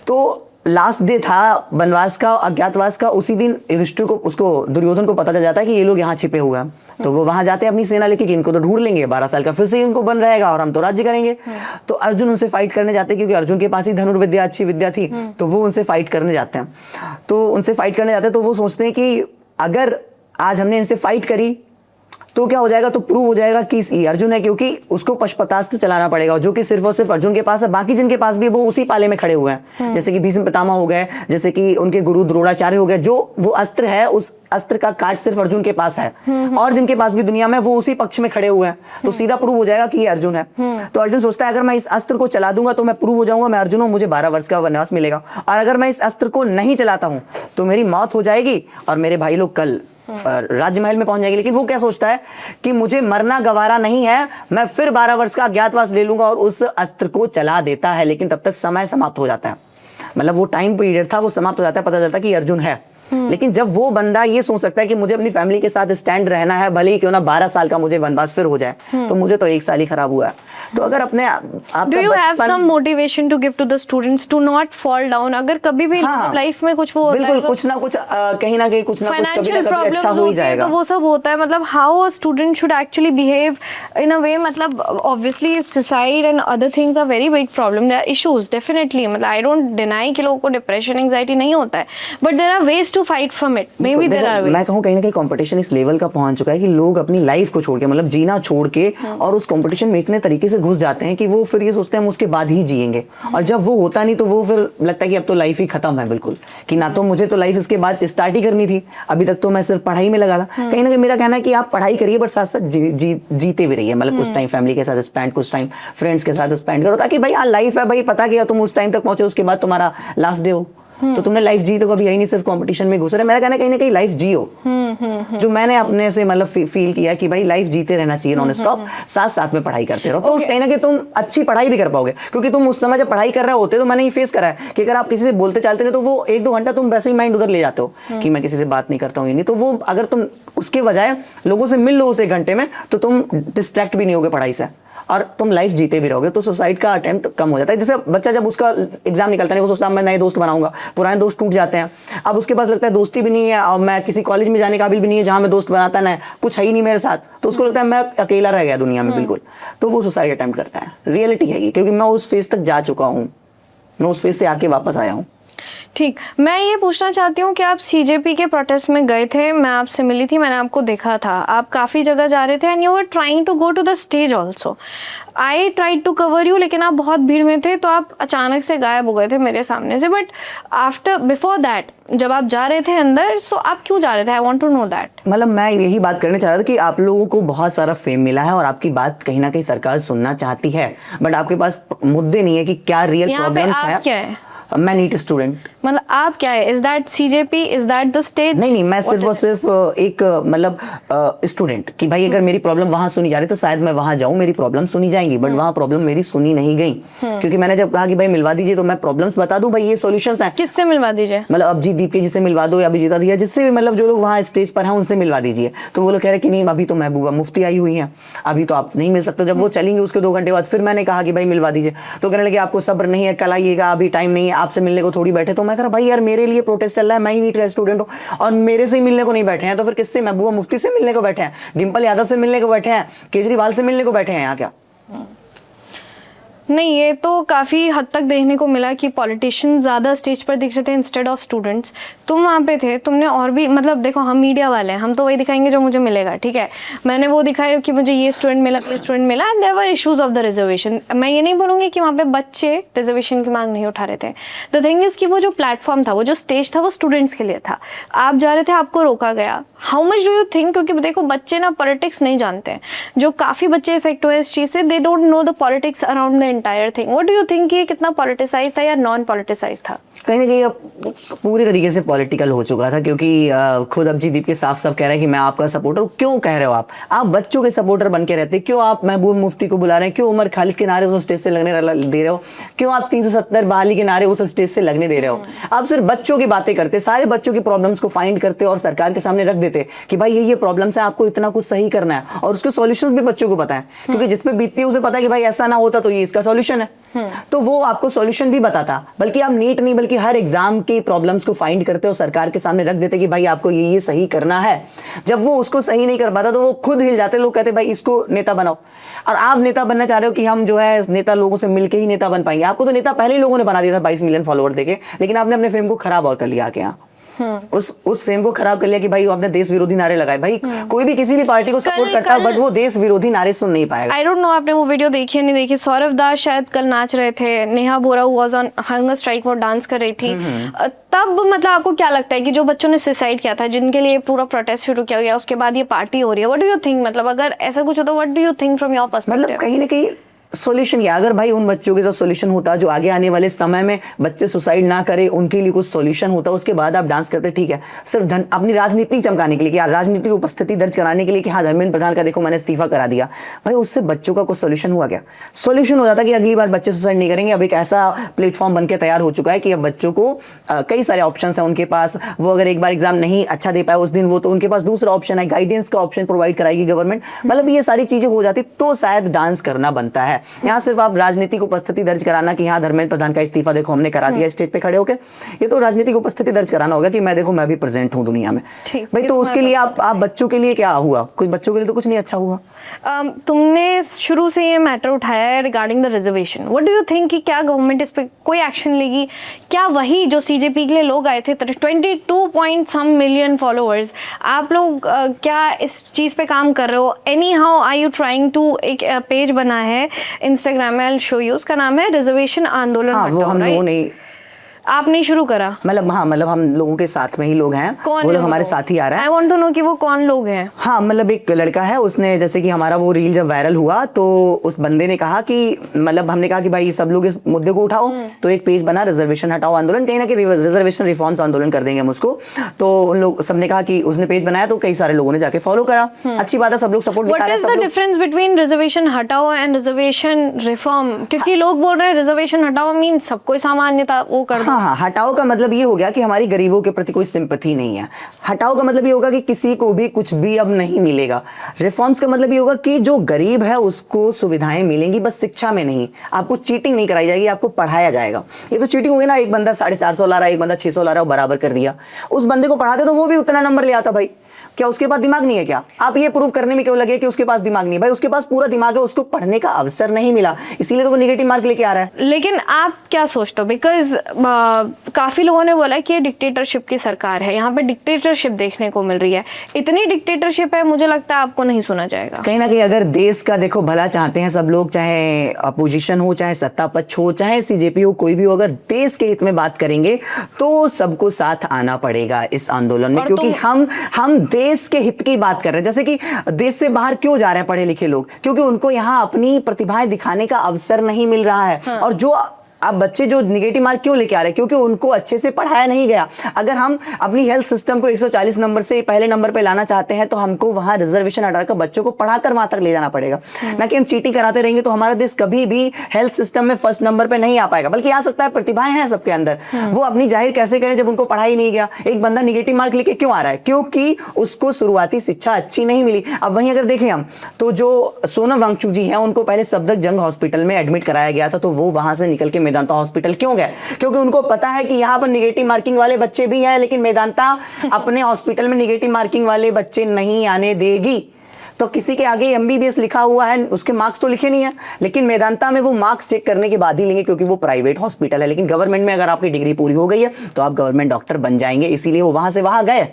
तो लास्ट डे था वनवास का, अज्ञातवास का, उसी दिन युधिष्ठिर को, उसको दुर्योधन को पता चल जाता है कि ये लोग यहाँ छिपे हुए हैं, तो वो वहां जाते हैं अपनी सेना लेके कि इनको तो ढूंढ लेंगे, 12 साल का फिर से इनको बन रहेगा और हम तो राज्य करेंगे। तो अर्जुन उनसे फाइट करने जाते हैं, क्योंकि अर्जुन के पास ही धनुर्विद्या, अच्छी विद्या थी, तो वो उनसे फाइट करने जाते हैं। तो उनसे फाइट करने जाते हैं, तो वो सोचते हैं कि अगर आज हमने इनसे फाइट करी तो क्या हो जाएगा, तो प्रूव हो जाएगा कि ये अर्जुन है, क्योंकि उसको पशुपतास्त्र चलाना पड़ेगा, जो कि सिर्फ और सिर्फ अर्जुन के पास है। बाकी जिनके पास भी वो उसी पाले में खड़े हुए हैं, जैसे कि भीष्म पितामह हो गए, जैसे कि उनके गुरु द्रोणाचार्य हो गए, जो वो अस्त्र है उस अस्त्र का काट सिर्फ अर्जुन के पास है, और जिनके पास भी दुनिया में वो उसी पक्ष में खड़े हुए हैं, तो सीधा प्रूव हो जाएगा कि ये अर्जुन है। तो अर्जुन सोचता है अगर मैं इस अस्त्र को चला दूंगा तो मैं प्रूव हो जाऊंगा, मैं अर्जुन हूं, मुझे 12 वर्ष का वनवास मिलेगा, और अगर मैं इस अस्त्र को नहीं चलाता हूं तो मेरी मौत हो जाएगी और मेरे भाई लोग कल राजमहल में पहुंच जाएंगे। लेकिन वो क्या सोचता है कि मुझे मरना गवारा नहीं है, मैं फिर 12 वर्ष का अज्ञातवास ले लूंगा, और उस अस्त्र को चला देता है। लेकिन तब तक समय समाप्त हो जाता है, मतलब वो टाइम पीरियड था वो समाप्त हो जाता है, पता चलता है कि अर्जुन है। लेकिन जब वो बंदा ये सोच सकता है कि मुझे अपनी फैमिली के साथ स्टैंड रहना है, भले ही क्यों ना 12 साल का मुझे वनवास फिर हो जाए, तो मुझे तो 1 साल ही खराब हुआ है। तो अगर अपने Do you have some motivation to give to the students to not fall down? अगर कभी भी लाइफ में कुछ वो होता है, बिल्कुल कुछ ना कुछ कहीं ना कहीं कुछ ना कुछ कभी ना कभी अच्छा हो ही जाएगा, तो वो सब होता है। मतलब how a student should actually behave in a way, मतलब obviously suicide and other things are very big problem, there are issues definitely, मतलब I don't deny कि लोगों को depression anxiety नहीं होता है, but there are ways to to fight from it. Maybe there are ways. मैं कहूँ कहीं ना कहीं कंपटीशन इस लेवल का पहुंच चुका है कि लोग अपनी लाइफ को छोड़ के, मतलब जीना छोड़ के, और उस कंपटीशन में इतने तरीके से घुस जाते हैं कि वो फिर ये सोचते हैं हम उसके बाद ही जिएंगे, और जब वो होता नहीं तो वो फिर लगता है कि अब तो लाइफ ही खत्म है बिल्कुल, कि ना तो मुझे तो लाइफ इसके बाद स्टार्ट ही करनी थी, अभी तक तो मैं सिर्फ पढ़ाई में लगा था। कहीं ना कहीं मेरा कहना है कि आप पढ़ाई करिए बट साथ साथ जीते भी रहिए, मतलब कुछ टाइम फैमिली के साथ स्पेंड, कुछ टाइम फ्रेंड्स के साथ स्पेंड करो, ताकि भाई लाइफ है भाई, पता किया तुम उस टाइम तक पहुंचे, उसके बाद तुम्हारा लास्ट डे हो, तो तुमने लाइफ जी तो कभी यही नहीं सिर्फ कंपटीशन में घुस रहे। मेरा कहना है कहीं ना कहीं लाइफ जियो, जो मैंने अपने से मतलब फील किया कि भाई लाइफ जीते रहना चाहिए नॉन स्टॉप, साथ साथ में पढ़ाई करते रहो, तो कहीं ना कहीं तुम अच्छी पढ़ाई भी कर पाओगे, क्योंकि तुम उस समय जब पढ़ाई कर रहे होते तो मैंने ये फेस करा है कि अगर आप किसी से बोलते चालते थे तो वो 1-2 घंटा तुम वैसे ही माइंड उधर ले जाते हो कि मैं किसी से बात नहीं करता हूँ, ये नहीं, तो वो अगर तुम उसके बजाय लोगों से मिल लो उस 1 घंटे में, तो तुम डिस्ट्रैक्ट भी नहीं होगे पढ़ाई से और तुम लाइफ जीते भी रहोगे, तो सुसाइड का अटेम्प्ट कम हो जाता है। जैसे बच्चा जब उसका एग्जाम निकलता है वो सोचता है मैं नए दोस्त बनाऊंगा, पुराने दोस्त टूट जाते हैं, अब उसके पास लगता है दोस्ती भी नहीं है और मैं किसी कॉलेज में जाने काबिल भी नहीं है जहां मैं दोस्त बनाता ना, कुछ है ही नहीं मेरे साथ, तो उसको लगता है मैं अकेला रह गया दुनिया में बिल्कुल, तो वो सुसाइड अटेम्प्ट करता है। रियलिटी है ये, क्योंकि मैं उस फेज तक जा चुका हूँ, मैं उस फेज से आके वापस आया हूँ। ठीक, मैं ये पूछना चाहती हूँ कि आप सीजेपी के प्रोटेस्ट में गए थे, मैं आपसे मिली थी, मैंने आपको देखा था, आप काफ़ी जगह जा रहे थे and you were trying to go to the stage also. I tried to cover you, लेकिन आप बहुत भीड़ में थे तो आप अचानक से गायब हो गए थे मेरे सामने से। बट आफ्टर बिफोर दैट जब आप जा रहे थे अंदर, सो आप क्यों जा रहे थे? I want to know that. मतलब मैं यही बात करना चाह रहा था कि आप लोगों को बहुत सारा फेम मिला है और आपकी बात कहीं ना कहीं सरकार सुनना चाहती है, बट आपके पास मुद्दे नहीं है कि क्या रियल प्रॉब्लम्स है। क्या है? मैं नीट स्टूडेंट। मतलब आप क्या है? Is that CJP? Is that the stage? नहीं, मैं सिर्फ और सिर्फ एक मतलब स्टूडेंट कि भाई अगर मेरी प्रॉब्लम वहां सुनी जा रही तो शायद मैं वहां जाऊं, मेरी प्रॉब्लम सुनी जाएंगी, बट वहां प्रॉब्लम मेरी सुनी नहीं गई, क्योंकि मैंने जब कहा कि भाई मिलवा दीजिए तो मैं प्रॉब्लम्स बता दूं, भाई ये सॉल्यूशंस हैं। किससे मिलवा दीजिए? मतलब अभिजीत दीप के जिससे मिलवा दो या अभिजीता दिया, जिससे भी मतलब जो लोग वहाँ स्टेज पर हैं उनसे मिलवा दीजिए, तो वो लोग कह रहे कि नहीं अभी तो महबूबा मुफ्ती आई हुई है, अभी तो आप नहीं मिल सकते। जब वो चलेंगे उसके 2 घंटे बाद फिर मैंने कहा कि भाई मिलवा दीजिए, तो कहने लगे आपको सब्र नहीं है, कल आइएगा, अभी टाइम नहीं है, आपसे मिलने को थोड़ी बैठे। तो मैं कह रहा भाई यार मेरे लिए प्रोटेस्ट चल रहा है, मैं ही नीट का स्टूडेंट हूँ और मेरे से ही मिलने को नहीं बैठे हैं, तो फिर किससे? महबूबा मुफ्ती से मिलने को बैठे हैं, डिंपल यादव से मिलने को बैठे हैं, केजरीवाल से मिलने को बैठे हैं यहाँ क्या? नहीं, ये तो काफ़ी हद तक देखने को मिला कि पॉलिटिशियंस ज़्यादा स्टेज पर दिख रहे थे इंस्टेड ऑफ स्टूडेंट्स। तुम वहाँ पे थे, तुमने और भी मतलब देखो हम मीडिया वाले हैं, हम तो वही दिखाएंगे जो मुझे मिलेगा, ठीक है? मैंने वो दिखाया कि मुझे ये स्टूडेंट मिला, ये स्टूडेंट मिला, and there were issues of the reservation. मैं ये नहीं बोलूँगी कि वहाँ पे बच्चे रिजर्वेशन की मांग नहीं उठा रहे थे। द थिंग इज़ कि वो जो प्लेटफॉर्म था, वो जो स्टेज था, वो स्टूडेंट्स के लिए था। आप जा रहे थे, आपको रोका गया। How much do you think, क्योंकि देखो बच्चे ना पॉलिटिक्स नहीं जानते हैं, जो काफ़ी बच्चे इफेक्ट हुए इस चीज़ से, they don't know the politics around the entire thing. What do you think ये कितना पॉलिटिसाइज था या नॉन पॉलिटिसाइज था? कहीं ना कहीं अब पूरी तरीके से पॉलिटिकल हो चुका था, क्योंकि खुद अभिजीत दीप के साफ साफ कह रहे हैं कि मैं आपका सपोर्टर। क्यों कह रहे हो आप बच्चों के सपोर्टर बन के रहते, क्यों आप महबूब मुफ्ती को बुला रहे हैं, क्यों उमर खालिद के नारे उस स्टेज से लगने दे रहे हो, क्यों आप 370 बहाली के नारे उस स्टेज से लगने दे रहे हो? आप सिर्फ बच्चों की बातें करते, सारे बच्चों की प्रॉब्लम्स को फाइंड करते और सरकार के सामने रख देते कि भाई ये प्रॉब्लम्स है, आपको इतना कुछ सही करना है, और उसके सॉल्यूशंस भी बच्चों को पता है, क्योंकि जिसपे बीतती है उसे पता है कि भाई ऐसा ना होता तो ये इसका सॉल्यूशन है, तो वो आपको सॉल्यूशन भी बताता। बल्कि आप नीट नहीं बल्कि हर एग्जाम की प्रॉब्लम्स को फाइंड करते और सरकार के सामने रख देते कि भाई आपको ये सही करना है। जब वो उसको सही नहीं कर पाता तो वो खुद हिल जाते, लोग कहते भाई इसको नेता बनाओ। और आप नेता बनना चाह रहे हो कि हम जो है नेता लोगों से मिलके ही नेता बन पाएंगे। आपको तो नेता पहले ही लोगों ने बना दिया था 22 मिलियन फॉलोअर देके, लेकिन आपने अपने फेम को खराब और कर लिया आके यहाँ। उस फेम को खराब कर लिया कि भाई आपने देश विरोधी नारे लगाए। भाई कोई भी किसी भी पार्टी को सपोर्ट करता है, बट वो देश विरोधी नारे सुन नहीं पाएगा। आई डोंट नो आपने वो वीडियो देखी है नहीं देखी। सौरभ दास शायद कल नाच रहे थे, नेहा बोरा वाज ऑन हंगर स्ट्राइक, वो डांस कर रही थी। तब मतलब आपको क्या लगता है कि जो बच्चों ने सुसाइड किया था, जिनके लिए पूरा प्रोटेस्ट शुरू किया गया, उसके बाद ये पार्टी हो रही है, व्हाट डू यू थिंक? मतलब अगर ऐसा कुछ होता, what do you think from your perspective? मतलब कहीं ना कहीं सॉल्यूशन या अगर भाई उन बच्चों के साथ सॉल्यूशन होता जो आगे आने वाले समय में बच्चे सुसाइड ना करे, उनके लिए कुछ सॉल्यूशन होता, उसके बाद आप डांस करते, ठीक है, सिर्फ धन अपनी राजनीति चमकाने के लिए, कि राजनीतिक उपस्थिति दर्ज कराने के लिए कि हाँ धर्मेंद्र प्रधान का देखो मैंने इस्तीफा करा दिया, भाई उससे बच्चों का कुछ सॉल्यूशन हुआ क्या? सॉल्यूशन हो जाता कि अगली बार बच्चे सुसाइड नहीं करेंगे। अब एक ऐसा प्लेटफॉर्म बनकर तैयार हो चुका है कि अब बच्चों को कई सारे ऑप्शन है उनके पास। वो अगर एक बार एग्जाम नहीं अच्छा दे पाए उस दिन, वो तो उनके पास दूसरा ऑप्शन है, गाइडेंस का ऑप्शन प्रोवाइड कराएगी गवर्नमेंट। मतलब ये सारी चीजें हो जाती तो शायद डांस करना बनता है। है। यहाँ सिर्फ आप राजनीतिक उपस्थिति दर्ज कराना कि यहाँ धर्मेंद्र प्रधान का इस्तीफा देखो हमने करा दिया स्टेज पे खड़े होकर, ये तो राजनीतिक उपस्थिति दर्ज कराना होगा कि मैं देखो मैं भी प्रेजेंट हूँ दुनिया में। भाई तो उसके लिए आप बच्चों के लिए क्या हुआ, कुछ बच्चों के लिए तो कुछ नहीं अच्छा हुआ। तुमने शुरू से ये मैटर उठाया है regarding the reservation, what do you think कि क्या गवर्नमेंट इस पे कोई एक्शन लेगी? क्या वही जो सीजेपी के लिए लोग आए थे 22 पॉइंट सम मिलियन फॉलोअर्स, आप लोग क्या इस चीज़ पे काम कर रहे हो? Anyhow are you trying to, एक पेज बना है इंस्टाग्राम में, आई विल शो यू, उसका नाम है रिजर्वेशन आंदोलन। हाँ, वो हम लोगों ने, आप नहीं शुरू करा? मतलब हाँ, मतलब हम लोगों के साथ में ही लोग हैं, वो लोग हमारे साथ ही आ रहे हैं। आई वांट टू नो कि वो कौन लोग हैं। हाँ, मतलब एक लड़का है, उसने जैसे कि हमारा वो रील जब वायरल हुआ तो उस बंदे ने कहा कि मतलब हमने कहा कि भाई सब लोग इस मुद्दे को उठाओ, तो एक पेज बना रिजर्वेशन हटाओ आंदोलन, कहीं ना कहीं रिजर्वेशन रिफॉर्म्स आंदोलन कर देंगे हम उसको। तो उन लोग सबने कहा कि उसने पेज बनाया तो कई सारे लोगों ने जाके फॉलो करा। अच्छी बात है, सब लोग सपोर्ट दिखा रहे हैं। What is the difference between reservation हटाओ एंड रिजर्वेशन रिफॉर्म? क्योंकि लोग बोल रहे हैं रिजर्वेशन हटाओ मींस सबको सामान्यता वो कर दो। हाँ, हटाओ का मतलब ये हो गया कि हमारी गरीबों के प्रति कोई सिंपैथी नहीं है। हटाओ का मतलब ये होगा कि किसी को भी कुछ भी अब नहीं मिलेगा। रिफॉर्म्स का मतलब ये होगा कि जो गरीब है उसको सुविधाएं मिलेंगी, बस शिक्षा में नहीं। आपको चीटिंग नहीं कराई जाएगी, आपको पढ़ाया जाएगा। ये तो चीटिंग हो गई ना, एक बंदा 450 ला रहा है, एक बंदा 600 ला रहा है, वो बराबर कर दिया। उस बंदे को पढ़ाते तो वो भी उतना नंबर ले आता। भाई क्या उसके पास दिमाग नहीं है क्या? आप ये प्रूव करने में क्यों लगे कि उसके पास दिमाग नहीं है? भाई उसके पास पूरा दिमाग है, उसको पढ़ने का अवसर नहीं मिला, इसीलिए तो वो नेगेटिव मार्क लेके आ रहा है। लेकिन आप क्या सोचते हो? बिकॉज काफी लोगों ने बोला कि ये डिक्टेटरशिप की सरकार है, यहाँ पे डिक्टेटरशिप देखने को मिल रही है। इतनी डिक्टेटरशिप है, मुझे लगता है आपको नहीं सुना जाएगा। कहीं ना कहीं अगर देश का देखो भला चाहते हैं सब लोग, चाहे अपोजिशन हो, चाहे सत्ता पक्ष हो, चाहे सीजेपी हो, कोई भी हो, अगर देश के हित में बात करेंगे तो सबको साथ आना पड़ेगा इस आंदोलन में, क्योंकि हम देश के हित की बात कर रहे हैं। जैसे कि देश से बाहर क्यों जा रहे हैं पढ़े लिखे लोग? क्योंकि उनको यहाँ अपनी प्रतिभाएं दिखाने का अवसर नहीं मिल रहा है। हाँ। और जो अब बच्चे जो निगेटिव मार्क क्यों लेके आ रहे हैं? क्योंकि उनको अच्छे से पढ़ाया नहीं गया। अगर हम अपनी हेल्थ सिस्टम को 140 नंबर से पहले नंबर पे लाना चाहते हैं तो हमको वहां रिजर्वेशन हटाकर बच्चों को पढ़ाकर वहां तक ले जाना पड़ेगा, ना कि हम चीटिंग कराते रहेंगे। तो हमारा देश कभी भी हेल्थ सिस्टम में फर्स्ट नंबर पे नहीं आ पाएगा, बल्कि आ सकता है। प्रतिभाएं हैं सबके अंदर, वो अपनी जाहिर कैसे करें जब उनको पढ़ाई नहीं गया? एक बंदा निगेटिव मार्क लेके क्यों आ रहा है? क्योंकि उसको शुरुआती शिक्षा अच्छी नहीं मिली। अब वहीं अगर देखें हम तो जो सोनम वांगचुक जी हैं, उनको पहले सफदरजंग हॉस्पिटल में एडमिट कराया गया था, तो वो वहां से निकल के मेदांता हॉस्पिटल क्यों गए? क्योंकि उनको पता है कि यहाँ पर निगेटिव मार्किंग वाले बच्चे भी हैं, लेकिन मेदांता अपने हॉस्पिटल में निगेटिव मार्किंग वाले बच्चे नहीं आने देगी। तो किसी के आगे एमबीबीएस लिखा हुआ है, उसके मार्क्स तो लिखे नहीं है, लेकिन मेदांता में वो मार्क्स चेक करने के बाद ही लेंगे, क्योंकि वो प्राइवेट हॉस्पिटल है। लेकिन गवर्नमेंट में अगर आपकी डिग्री पूरी हो गई है तो आप गवर्नमेंट डॉक्टर बन जाएंगे, इसीलिए वो वहां से वहां गए।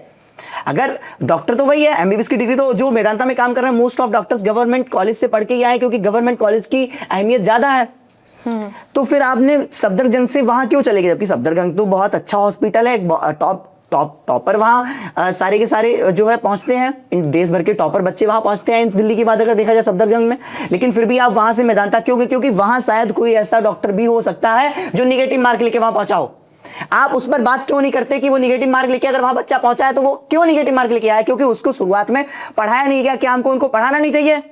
अगर डॉक्टर तो वही है, एमबीबीएस की डिग्री तो जो मेदांता में काम कर रहे हैं most of doctors government college से पढ़ के ही आए, क्योंकि गवर्नमेंट कॉलेज की अहमियत ज्यादा है। तो फिर आपने सफदरजंग से वहां क्यों चले गए? जबकि सफदरजंग तो बहुत अच्छा हॉस्पिटल है, एक टॉपर वहां सारे के सारे जो है पहुंचते हैं, देश भर के टॉपर बच्चे वहां पहुंचते हैं दिल्ली की बात अगर देखा जाए सफदरजंग में। लेकिन फिर भी आप वहां से मेदांता क्यों गए? क्योंकि वहां शायद कोई ऐसा डॉक्टर भी हो सकता है जो निगेटिव मार्क लेके वहां पहुंचा हो। आप उस पर बात क्यों नहीं करते कि वो निगेटिव मार्क लेके अगर वहां बच्चा पहुंचा है तो वो क्यों निगेटिव मार्क लेके आया? क्योंकि उसको शुरुआत में पढ़ाया नहीं गया। क्या हमको उनको पढ़ाना नहीं चाहिए?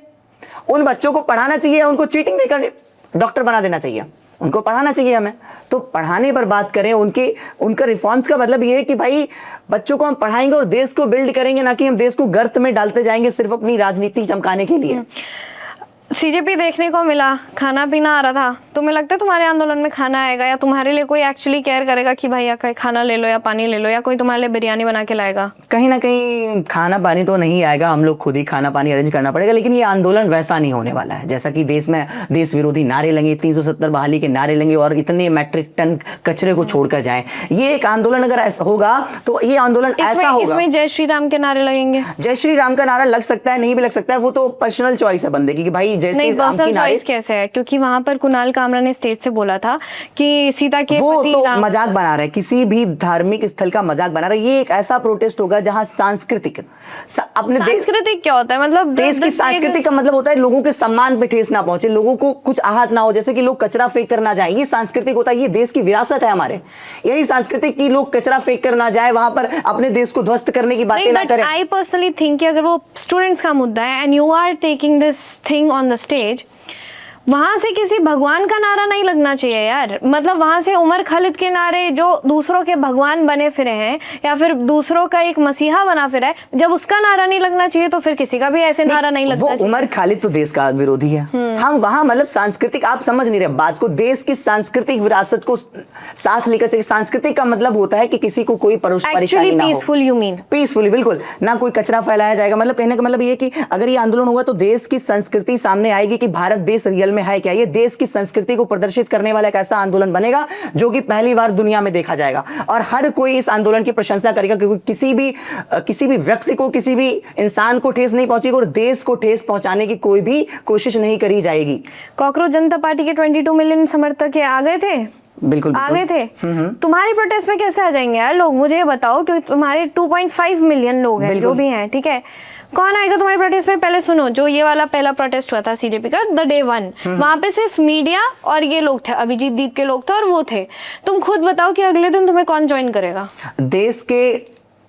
उन बच्चों को पढ़ाना चाहिए, उनको चीटिंग देकर डॉक्टर बना देना चाहिए? उनको पढ़ाना चाहिए हमें। तो पढ़ाने पर बात करें, उनका रिफॉर्म्स का मतलब ये है कि भाई बच्चों को हम पढ़ाएंगे और देश को बिल्ड करेंगे, ना कि हम देश को गर्त में डालते जाएंगे सिर्फ अपनी राजनीति चमकाने के लिए। सीजेपी देखने को मिला, खाना पीना आ रहा था, तुम्हें लगता है तुम्हारे आंदोलन में खाना आएगा, या तुम्हारे लिए कोई एक्चुअली केयर करेगा कि भाई या खाना ले लो या पानी ले लो, या कोई तुम्हारे लिए बिरयानी बना के लाएगा? कहीं ना कहीं खाना पानी तो नहीं आएगा, हम लोग खुद ही खाना पानी अरेंज करना पड़ेगा। लेकिन ये आंदोलन वैसा नहीं होने वाला है जैसा कि देश में देश विरोधी नारे लगे, 370 बहाली के नारे लगे और इतने मैट्रिक टन कचरे को छोड़कर जाए। ये एक आंदोलन अगर ऐसा होगा तो ये आंदोलन ऐसा होगा। इसमें जय श्री राम के नारे लगेंगे? जय श्री राम का नारा लग सकता है, नहीं भी लग सकता है, वो तो पर्सनल चॉइस है बंदे की कि भाई जय श्री राम की नारे कैसे है। क्योंकि वहां पर कुणाल कामरा ने स्टेज से बोला था कि सीता के वो तो मजाक बना रहे हैं, किसी भी धार्मिक स्थल का मजाक बना रहे हैं। ये एक ऐसा प्रोटेस्ट होगा जहां सांस्कृतिक अपने सांस्कृतिक क्या होता है? मतलब देश की सांस्कृतिक का मतलब होता है लोगों के सम्मान पे ठेस ना पहुंचे, लोगों को कुछ आहत ना हो, जैसे कि लोग कचरा फेंक कर ना जाए। ये सांस्कृतिक होता है, ये देश की विरासत है हमारे। यही सांस्कृतिक की लोग कचरा फेंक कर ना जाए, वहां पर अपने देश को ध्वस्त करने की बातें ना करें। आई पर्सनली थिंक कि अगर वो स्टूडेंट्स का मुद्दा है and you are taking this thing on the stage, वहां से किसी भगवान का नारा नहीं लगना चाहिए यार। मतलब वहां से उमर खालिद के नारे जो दूसरों के भगवान बने फिरे हैं या फिर दूसरों का एक मसीहा बना फिरा है, जब उसका नारा नहीं लगना चाहिए तो फिर किसी का भी ऐसे नारा नहीं लगना चाहिए। उमर खालिद तो देश का विरोधी है। हम वहां मतलब सांस्कृतिक, आप समझ नहीं रहे बात को, देश की सांस्कृतिक विरासत को साथ लेकर चलिए। सांस्कृतिक का मतलब होता है कि किसी को कोई परेशानी ना हो। पीसफुल, यू मीन पीसफुली, बिल्कुल ना कोई कचरा फैलाया जाएगा। मतलब कहने का मतलब ये कि अगर ये आंदोलन होगा तो देश की संस्कृति सामने आएगी कि भारत देश रियल में है क्या। ये देश की संस्कृति को प्रदर्शित करने वाला एक ऐसा आंदोलन बनेगा जो कि पहली बार दुनिया में देखा जाएगा और हर कोई इस आंदोलन की प्रशंसा करेगा, क्योंकि किसी भी व्यक्ति को, किसी भी इंसान को ठेस नहीं पहुंचेगी और देश को ठेस पहुंचाने की कोई भी कोशिश नहीं करी जाएगी। कॉकरोच जनता पार्टी के 22 मिलियन समर्थक आ गए थे, बिल्कुल आ गए थे। तुम्हारी प्रोटेस्ट में कैसे आ जाएंगे यार लोग, मुझे ये बताओ, क्योंकि तुम्हारे 2.5 मिलियन लोग हैं जो भी हैं, ठीक है। कौन आएगा तुम्हारी प्रोटेस्ट में? पहले सुनो, जो ये वाला पहला प्रोटेस्ट हुआ था सीजेपी का, द डे 1, वहां पे सिर्फ मीडिया और ये लोग थे, अभिजीत दीप के लोग थे और वो थे। तुम खुद बताओ कि अगले दिन तुम्हें कौन ज्वाइन करेगा? देश के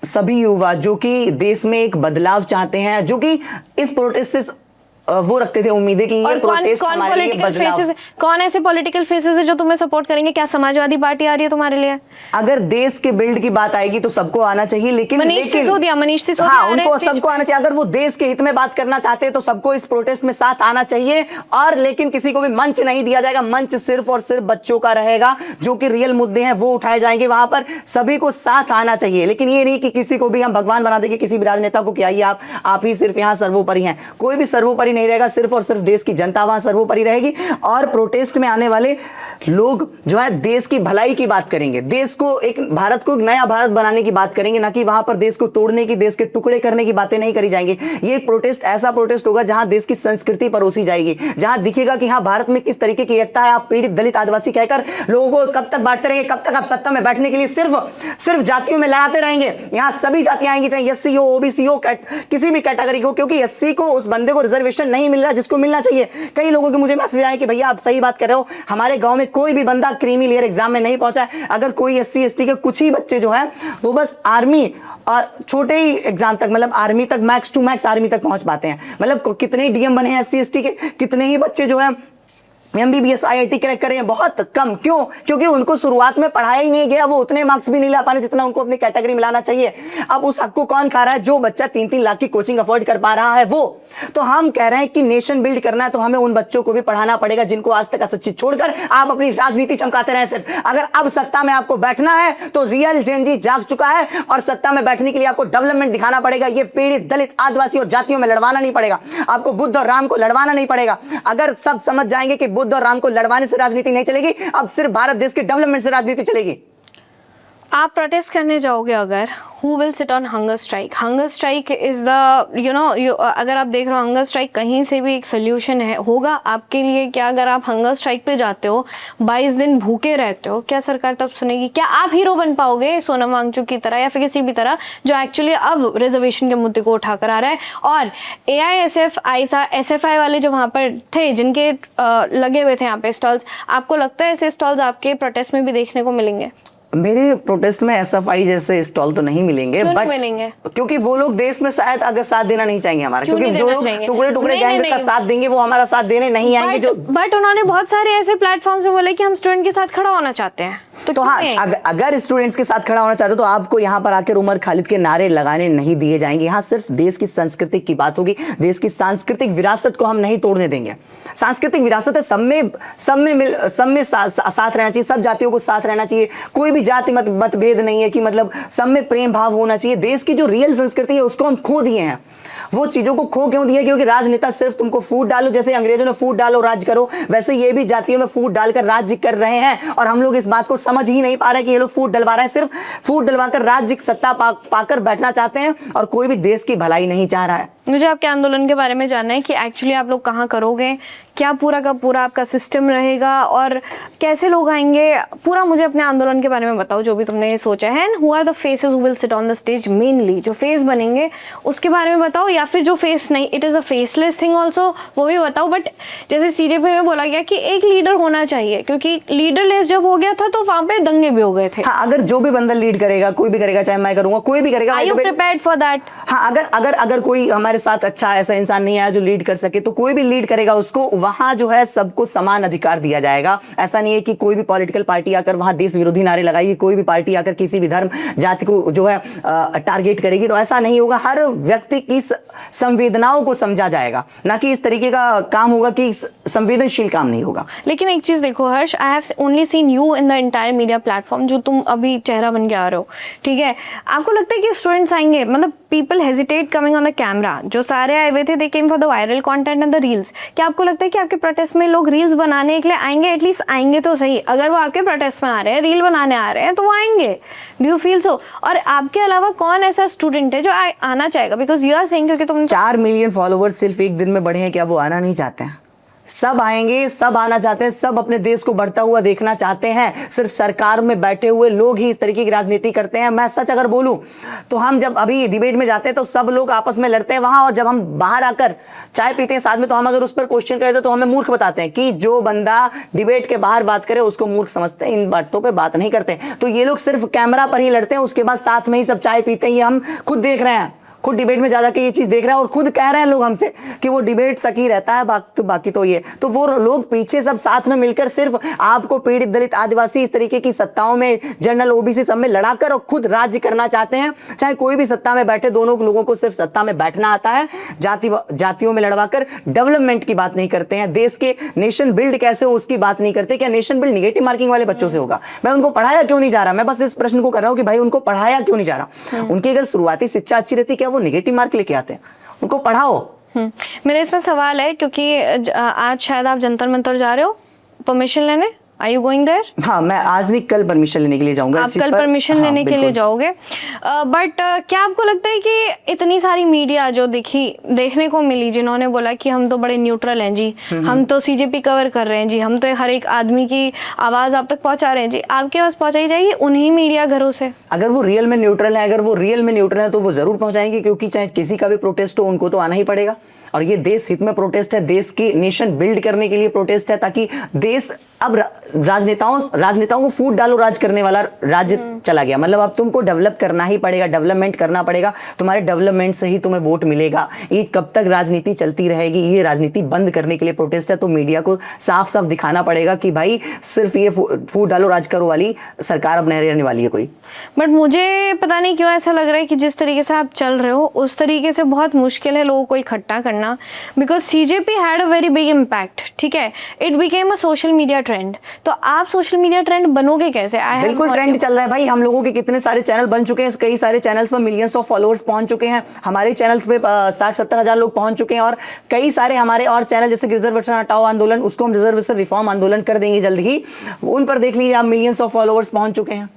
सभी युवा जो कि देश में एक बदलाव चाहते हैं, जो कि इस प्रोटेस्ट से वो रखते थे उम्मीदें कि ये प्रोटेस्ट हमारे लिए बदलाव। कौन ऐसे पॉलिटिकल फेसेस है जो तुम्हें सपोर्ट करेंगे? क्या समाजवादी पार्टी आ रही है तुम्हारे लिए? अगर देश के बिल्ड की बात आएगी तो सबको आना चाहिए, लेकिन मनीष सिसोदिया हाँ, उनको सबको आना चाहिए। अगर वो देश के हित में बात करना चाहते हैं तो सबको इस प्रोटेस्ट में साथ आना चाहिए। और लेकिन किसी को भी मंच नहीं दिया जाएगा, मंच सिर्फ और सिर्फ बच्चों का रहेगा, जो कि रियल मुद्दे हैं वो उठाए जाएंगे। वहां पर सभी को साथ आना चाहिए, लेकिन ये नहीं कि किसी को भी हम भगवान बना देंगे, किसी भी राजनेता को कि आइए आप ही सिर्फ यहाँ सर्वोपरि हैं। कोई भी सर्वोपरि नहीं रहेगा, सिर्फ और सिर्फ देश की जनता वहां सर्वोपरि रहेगी। और प्रोटेस्ट में आने वाले लोग जो है देश की भलाई की बात करेंगे, देश को एक भारत को एक नया भारत बनाने की बात करेंगे, ना कि वहां पर देश को तोड़ने की, देश के टुकड़े करने की बातें नहीं करी जाएंगी। ये एक प्रोटेस्ट ऐसा प्रोटेस्ट होगा जहां देश की संस्कृति परोसी जाएगी, जहां दिखेगा कि हाँ भारत में किस तरीके की एकता है। आप पीड़ित, दलित, आदिवासी कहकर लोगों को कब तक बांटते रहेंगे? कब तक आप सत्ता में बैठने के लिए सिर्फ जातियों में लड़ाते रहेंगे? यहां सभी जातियां आएंगी, चाहे एससी हो, ओबीसी हो, किसी भी कैटेगरी हो, क्योंकि एससी को, उस बंदे को रिजर्वेशन नहीं मिल रहा जिसको मिलना चाहिए। कई लोगों के मुझे मैसेज आए कि भैया आप सही बात कर रहे हो, हमारे गांव में कोई भी बंदा क्रीमी लेयर एग्जाम में नहीं पहुंचा है। अगर कोई एससी एसटी के कुछ ही बच्चे जो है वो बस आर्मी और छोटे ही एग्जाम तक, मतलब आर्मी तक, मैक्स टू मैक्स आर्मी तक पहुंच पाते हैं। मतलब कितने डीएम बने हैं एससी एसटी के, कितने ही बच्चे जो है MBBS IIT क्रैक कर रहे हैं, बहुत कम। क्यों? क्योंकि उनको शुरुआत में पढ़ाया ही नहीं गया, वो उतने मार्क्स भी नहीं ला पाने जितना उनको अपनी कैटेगरी में लाना चाहिए। अब उस हक को कौन खा रहा है? जो बच्चा 3-3 लाख की कोचिंग अफोर्ड कर पा रहा है वो। तो हम कह रहे हैं कि नेशन बिल्ड करना है तो हमें उन बच्चों को भी पढ़ाना पड़ेगा जिनको आज तक असच्चित छोड़कर आप अपनी राजनीति चमकाते रहे सिर्फ। अगर अब सत्ता में आपको बैठना है तो रियल जेनजी जाग चुका है और सत्ता में बैठने के लिए आपको डेवलपमेंट दिखाना पड़ेगा। ये पीड़ित, दलित, आदिवासी और जातियों में लड़वाना नहीं पड़ेगा आपको, बुद्ध और राम को लड़वाना नहीं पड़ेगा। अगर सब समझ जाएंगे कि बुद्ध और राम को लड़वाने से राजनीति नहीं चलेगी, अब सिर्फ भारत देश के डेवलपमेंट से राजनीति चलेगी। आप प्रोटेस्ट करने जाओगे अगर, who will sit on hunger strike? Hunger strike is the अगर आप देख रहे हो हंगर स्ट्राइक कहीं से भी एक सोल्यूशन है होगा आपके लिए क्या? अगर आप हंगर स्ट्राइक पे जाते हो, 22 दिन भूखे रहते हो, क्या सरकार तब सुनेगी? क्या आप हीरो बन पाओगे सोनम वांगचुक की तरह या फिर किसी भी तरह जो एक्चुअली अब रिजर्वेशन के मुद्दे को उठाकर आ रहा है? और AISF, आईसा, SFI वाले जो वहाँ पर थे जिनके लगे हुए थे यहाँ पे स्टॉल्स, आपको लगता है ऐसे स्टॉल्स आपके प्रोटेस्ट में भी देखने को मिलेंगे? मेरे प्रोटेस्ट में SFI जैसे स्टॉल तो नहीं मिलेंगे, बट मिलेंगे क्योंकि वो लोग देश में शायद अगर साथ देना नहीं चाहेंगे हमारा, क्योंकि जो लोग टुकड़े टुकड़े गैंग का साथ देंगे वो हमारा साथ देने नहीं आएंगे। जो बट उन्होंने बहुत सारे ऐसे प्लेटफॉर्म्स में बोले कि हम स्टूडेंट के साथ खड़ा होना चाहते हैं। तो हाँ, अगर स्टूडेंट्स के साथ खड़ा होना चाहते हो तो आपको यहाँ पर आकर उमर खालिद के नारे लगाने नहीं दिए जाएंगे। यहाँ सिर्फ देश की संस्कृति की बात होगी, देश की सांस्कृतिक विरासत को हम नहीं तोड़ने देंगे। सांस्कृतिक विरासत है, सब में साथ रहना चाहिए, सब जातियों को साथ रहना चाहिए। कोई भी जाति मतभेद नहीं है कि मतलब सब में प्रेम भाव होना चाहिए। देश की जो रियल संस्कृति है उसको हम खो दिए हैं। वो चीजों को खो क्यों दिया? क्योंकि राजनेता सिर्फ तुमको फूट डालो, जैसे अंग्रेजों ने फूट डालो राज करो, वैसे ये भी जातियों में फूट डालकर राज्य कर रहे हैं। और हम लोग इस बात को समझ ही नहीं पा रहे कि ये लोग फूट डलवा रहे हैं, सिर्फ फूट डलवाकर राज्य सत्ता पाकर बैठना चाहते हैं और कोई भी देश की भलाई नहीं चाह रहा है। मुझे आपके आंदोलन के बारे में जानना है कि एक्चुअली आप लोग कहाँ करोगे, क्या पूरा का पूरा आपका सिस्टम रहेगा और कैसे लोग आएंगे? पूरा मुझे अपने आंदोलन के बारे में बताओ जो भी तुमने ये सोचा है। And who are the faces who will sit on the stage? Mainly जो फेस बनेंगे उसके बारे में बताओ, या फिर जो फेस नहीं, it is a faceless thing also, वो भी बताओ। बट जैसे CJP में बोला गया कि एक लीडर होना चाहिए, क्योंकि लीडरलेस जब हो गया था तो वहाँ पे दंगे भी हो गए थे। हाँ, अगर जो भी बंदा लीड करेगा, कोई भी करेगा, चाहे मैं करूंगा, कोई भी करेगा, are you prepared for that? हाँ, अगर कोई हमारे हमारे साथ अच्छा ऐसा इंसान नहीं आया जो लीड कर सके, तो कोई भी लीड करेगा उसको वहां जो है सबको समान अधिकार दिया जाएगा। ऐसा नहीं है कि कोई भी पॉलिटिकल पार्टी आकर वहां देश विरोधी नारे लगाएगी, कोई भी पार्टी आकर किसी भी धर्म जाति को जो है टारगेट करेगी, तो ऐसा नहीं होगा। हर व्यक्ति की संवेदनाओं को समझा जाएगा, ना कि इस तरीके का काम होगा कि संवेदनशील काम नहीं होगा। लेकिन एक चीज देखो Harsh, I have only seen you in the entire media platform, जो तुम अभी चेहरा बन के आ रहे हो, ठीक है। आपको लगता है कि स्टूडेंट्स आएंगे, मतलब people hesitate coming on the camera, जो सारे आए हुए थे they came for the viral content and the reels. क्या आपको लगता है कि आपके प्रोटेस्ट में लोग रील्स बनाने के लिए आएंगे? एटलीस्ट आएंगे तो सही। अगर वो आपके प्रोटेस्ट में आ रहे हैं, रील बनाने आ रहे हैं, तो वो आएंगे। Do you feel so? और आपके अलावा कौन ऐसा स्टूडेंट है जो आना चाहेगा? बिकॉज यू आर सेइंग, क्योंकि तुम 4 मिलियन फॉलोवर्स सिर्फ एक दिन में बढ़े हैं, क्या वो आना नहीं चाहते हैं? सब आएंगे, सब आना चाहते हैं, सब अपने देश को बढ़ता हुआ देखना चाहते हैं। सिर्फ सरकार में बैठे हुए लोग ही इस तरीके की राजनीति करते हैं। मैं सच अगर बोलूं तो हम जब अभी डिबेट में जाते हैं तो सब लोग आपस में लड़ते हैं वहां, और जब हम बाहर आकर चाय पीते हैं साथ में, तो हम अगर उस पर क्वेश्चन करें तो हमें मूर्ख बताते हैं कि जो बंदा डिबेट के बाहर बात करे उसको मूर्ख समझते हैं, इन बातों पर बात नहीं करते। तो ये लोग सिर्फ कैमरा पर ही लड़ते हैं, उसके बाद साथ में ही सब चाय पीते हैं। ये हम खुद देख रहे हैं, खुद डिबेट में जा के ये चीज देख रहे हैं, और खुद कह रहे हैं लोग हमसे कि वो डिबेट तक ही रहता है, बाकी तो ये तो वो लोग पीछे सब साथ में मिलकर सिर्फ आपको पीड़ित, दलित, आदिवासी इस तरीके की सत्ताओं में, जनरल, ओबीसी सब में लड़ाकर और खुद राज्य करना चाहते हैं। चाहे कोई भी सत्ता में बैठे, दोनों लोगों को सिर्फ सत्ता में बैठना आता है। जातियों में लड़वाकर डेवलपमेंट की बात नहीं करते हैं, देश के नेशन बिल्ड कैसे हो उसकी बात नहीं करते। क्या नेशन बिल्ड निगेटिव मार्किंग वाले बच्चों से होगा? मैं उनको पढ़ाया क्यों नहीं जा रहा? मैं बस इस प्रश्न को कर रहा हूं कि भाई उनको पढ़ाया क्यों नहीं जा रहा? उनकी अगर शुरुआती शिक्षा अच्छी रहती, क्या वो निगेटिव मार्क लेके आते हैं? उनको पढ़ाओ। मेरा इसमें सवाल है, क्योंकि आज शायद आप जंतर मंतर जा रहे हो परमिशन लेने। Are you going there? हाँ, मैं आज नहीं कल परमिशन लेने के लिए जाऊंगा। आप कल परमिशन लेने के लिए जाओगे। बट क्या आपको लगता है कि इतनी सारी मीडिया जो देखने को मिली, जिन्होंने बोला कि हम तो बड़े न्यूट्रल हैं जी, हम तो सीजेपी कवर कर रहे हैं जी, हम तो हर एक आदमी की आवाज आप तक पहुंचा रहे हैं जी, आपके पास पहुंचाई जाएगी उन्हीं मीडिया घरों से? अगर वो रियल में न्यूट्रल है, तो वो जरूर पहुंचाएंगे, क्योंकि चाहे किसी का भी प्रोटेस्ट हो उनको तो आना ही पड़ेगा। और ये देश हित में प्रोटेस्ट है, देश की नेशन बिल्ड करने के लिए प्रोटेस्ट है, ताकि देश अब राजनेताओं को फूट डालो राज करने वाला राज्य चला गया। मतलब अब तुमको डेवलप करना ही पड़ेगा, डेवलपमेंट करना पड़ेगा, तुम्हारे डेवलपमेंट से ही तुम्हें वोट मिलेगा। ये कब तक राजनीति चलती रहेगी? ये राजनीति बंद करने के लिए प्रोटेस्ट है। तो मीडिया को साफ साफ दिखाना पड़ेगा कि भाई सिर्फ ये फूट डालो राज करो वाली सरकार अब नहीं रहने वाली है कोई। बट मुझे पता नहीं क्यों ऐसा लग रहा है कि जिस तरीके से आप चल रहे हो उस तरीके से बहुत मुश्किल है लोगों को इकट्ठा करना, because CJP had a very big impact, ठीक है, it became a social media trend. तो आप सोशल मीडिया ट्रेंड बनोगे कैसे? बिल्कुल ट्रेंड चल रहा है भाई, हम लोगों के कितने सारे चैनल बन चुके हैं, कई सारे चैनल्स पर मिलियंस ऑफ फॉलोअर्स पहुंच चुके हैं, हमारे चैनल्स पे 60-70 हजार लोग पहुंच चुके हैं। और कई सारे हमारे और चैनल, जैसे रिजर्वेशन हटाओ आंदोलन, उसको हम रिजर्वेशन रिफॉर्म आंदोलन कर देंगे जल्द ही, उन पर देख लीजिए आप मिलियंस ऑफ फॉलोअर्स पहुंच चुके हैं।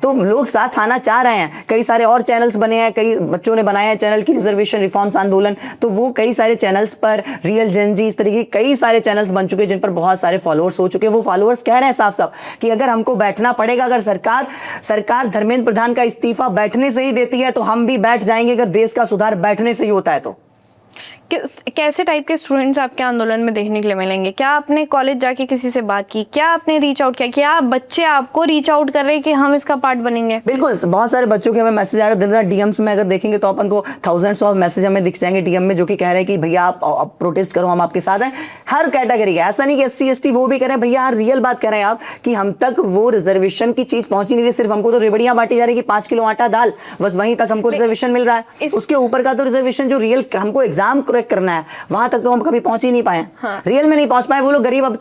तो लोग साथ आना चाह रहे हैं। कई सारे और चैनल्स बने हैं, कई बच्चों ने बनाए हैं चैनल की रिजर्वेशन रिफॉर्म्स आंदोलन, तो वो कई सारे चैनल्स पर रियल जेनजी इस तरीके कई सारे चैनल्स बन चुके हैं जिन पर बहुत सारे फॉलोअर्स हो चुके हैं। वो फॉलोअर्स कह रहे हैं साफ साफ कि अगर हमको बैठना पड़ेगा, अगर सरकार धर्मेंद्र प्रधान का इस्तीफा बैठने से ही देती है तो हम भी बैठ जाएंगे, अगर देश का सुधार बैठने से ही होता है तो। कैसे टाइप के स्टूडेंट्स आपके आंदोलन में देखने के लिए मिलेंगे? क्या आपने कॉलेज जाके किसी से बात की? क्या आपने रीच आउट किया? क्या बच्चे आपको रीच आउट कर रहे हैं कि हम इसका पार्ट बनेंगे? बिल्कुल, बहुत सारे बच्चों के हमें मैसेज आ रहे हैं दिन रात डीएम्स में। अगर देखेंगे तो अपन को थाउजेंड्स ऑफ मैसेज हमें दिख जाएंगे डीएम में, जो कि कह रहे हैं कि भैया आप प्रोटेस्ट करो, हम आपके साथ हैं। हर कैटेगरी का, ऐसा नहीं कि SC ST वो भी कह रहे हैं। भैया रियल बात कह रहे हैं आप कि हम तक वो रिजर्वेशन की चीज पहुंची नहीं रही। सिर्फ हमको तो रेबड़ियां बांटी जा रही है कि 5 किलो आटा दाल, बस वहीं तक हमको रिजर्वेशन मिल रहा है। उसके ऊपर का तो रिजर्वेशन जो रियल हमको एग्जाम क्रैक करना है वहां तक तो हम कभी पहुंच ही नहीं पाए। हाँ। रियल में नहीं पहुंच पाए वो लोग। गरीब अब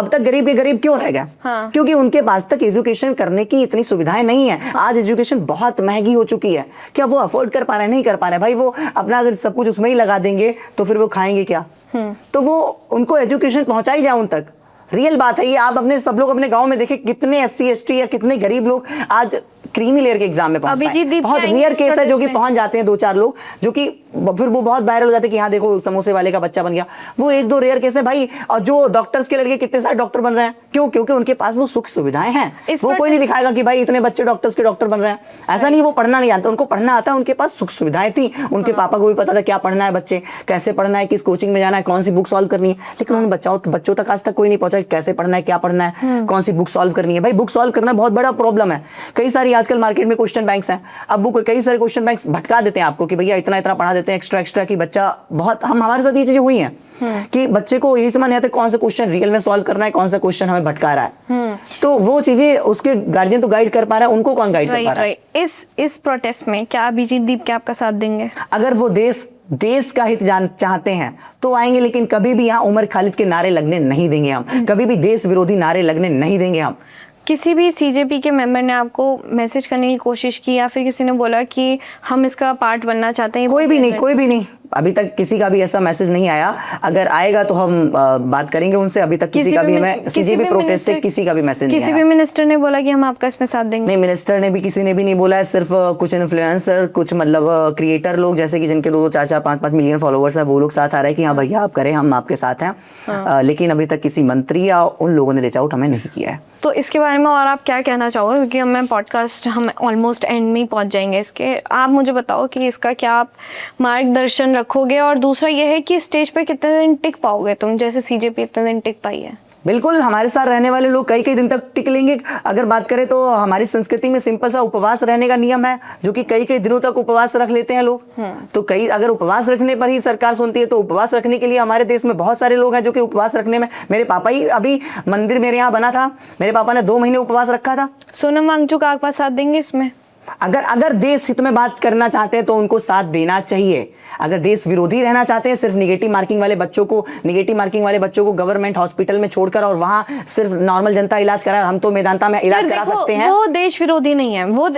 तक गरीब के गरीब क्यों रह गए? हाँ। क्योंकि उनके पास तक एजुकेशन करने की इतनी सुविधाएं नहीं है। हाँ। आज एजुकेशन बहुत महंगी हो चुकी है, क्या वो अफोर्ड कर पा रहे हैं? नहीं कर पा रहे भाई। वो अपना अगर सब कुछ उसमें ही लगा देंगे तो फिर वो खाएंगे क्या? तो वो उनको एजुकेशन पहुंचाई जाए उन तक। रियल बात है ये। आप सब लोग अपने गांव में देखें कितने SC ST या कितने गरीब लोग आज क्रीमी लेयर के एग्जाम में पहुंच पाए। बहुत रेयर केस है जो कि पहुंच जाते हैं 2-4 लोग, जो कि फिर वो बहुत वायरल हो जाते हैं कि हाँ देखो समोसे वाले का बच्चा बन गया। वो 1-2 रेयर केस है भाई। और जो डॉक्टर्स के लड़के कितने सारे डॉक्टर बन रहे हैं, क्यों? क्योंकि उनके पास वो सुख सुविधाएं हैं। वो कोई नहीं दिखाएगा कि भाई इतने बच्चे डॉक्टर्स के डॉक्टर बन रहे हैं। ऐसा नहीं, वो पढ़ना नहीं जानते, उनको पढ़ना आता है। उनके पास सुख सुविधाएं थी, उनके पापा को भी पता था क्या पढ़ना है, बच्चे कैसे पढ़ना है, किस कोचिंग में जाना है, कौन सी बुक सॉल्व करनी है। लेकिन उन बच्चों तक आज तक कोई नहीं पहुंचा कैसे पढ़ना है, क्या पढ़ना है, कौन सी बुक सॉल्व करनी है। भाई बुक सॉल्व करना बहुत बड़ा प्रॉब्लम है। कई सारी आजकल मार्केट में क्वेश्चन बैंक्स हैं, अब वो कई सारे क्वेश्चन बैंक्स भटका देते हैं आपको कि भैया इतना इतना पढ़ा देते हैं एक्स्ट्रा कि बच्चा बहुत, हमारे साथ ये चीजें हुई हैं कि बच्चे को यही समझ नहीं आता कौन सा क्वेश्चन रियल में सॉल्व करना है, कौन सा क्वेश्चन हमें भटका रहा है। तो वो चीजें उसके गार्जियन तो गाइड कर पा रहा है, उनको कौन गाइड कर पा रहा है। इस प्रोटेस्ट में क्या अभिजीत दीप क्या आपका साथ देंगे? अगर वो देश का हित चाहते हैं तो आएंगे, लेकिन कभी भी यहाँ उमर खालिद के नारे लगने नहीं देंगे हम, कभी भी देश विरोधी नारे लगने नहीं देंगे हम। किसी भी सीजेपी के मेंबर ने आपको मैसेज करने की कोशिश की या फिर किसी ने बोला कि हम इसका पार्ट बनना चाहते हैं? कोई भी नहीं, अभी तक किसी का भी ऐसा मैसेज नहीं आया। अगर आएगा तो हम बात करेंगे उनसे। अभी तक किसी का भी, मैं सीजेपी प्रोटेस्ट से किसी का भी मैसेज नहीं आया। किसी भी मिनिस्टर ने बोला कि हम आपका इसमें साथ देंगे? नहीं, मिनिस्टर ने भी, किसी ने भी नहीं बोला है। सिर्फ कुछ इन्फ्लुएंसर, कुछ मतलब क्रिएटर लोग जैसे कि जिनके 2-2, 4-4, 5-5 मिलियन फॉलोवर्स है, वो लोग साथ आ रहे हैं कि हाँ भैया आप करें, हम आपके साथ हैं। लेकिन अभी तक किसी मंत्री या उन लोगों ने रीच आउट हमें नहीं किया है। तो इसके बारे में और आप क्या कहना चाहोगे, क्योंकि हम पॉडकास्ट हम ऑलमोस्ट एंड में ही पहुंच जाएंगे इसके। आप मुझे बताओ कि इसका क्या आप मार्गदर्शन रखोगे, और दूसरा ये है कि स्टेज पे कितने दिन टिक पाओगे तुम, जैसे सीजेपी इतने दिन टिक पाई है? बिल्कुल, हमारे साथ रहने वाले लोग कई कई दिन तक टिक लेंगे। अगर बात करें तो हमारी संस्कृति में सिंपल सा उपवास रहने का नियम है, जो कि कई कई दिनों तक उपवास रख लेते हैं लोग। तो कई, अगर उपवास रखने पर ही सरकार सुनती है तो उपवास रखने के लिए हमारे देश में बहुत सारे लोग हैं जो कि उपवास रखने में, मेरे पापा ही, अभी मंदिर मेरे यहाँ बना था, मेरे पापा ने 2 महीने उपवास रखा था। सोनम वांगचुक आपका साथ देंगे इसमें? अगर देश हित में बात करना चाहते हैं तो उनको साथ देना चाहिए। अगर देश विरोधी रहना चाहते हैं, सिर्फ निगेटिव मार्किंग वाले बच्चों को गवर्नमेंट हॉस्पिटल में छोड़कर और वहां सिर्फ नॉर्मल जनता इलाज करा, हम तो मेदांता में इलाज करा सकते हैं। वो देश विरोधी नहीं है, वो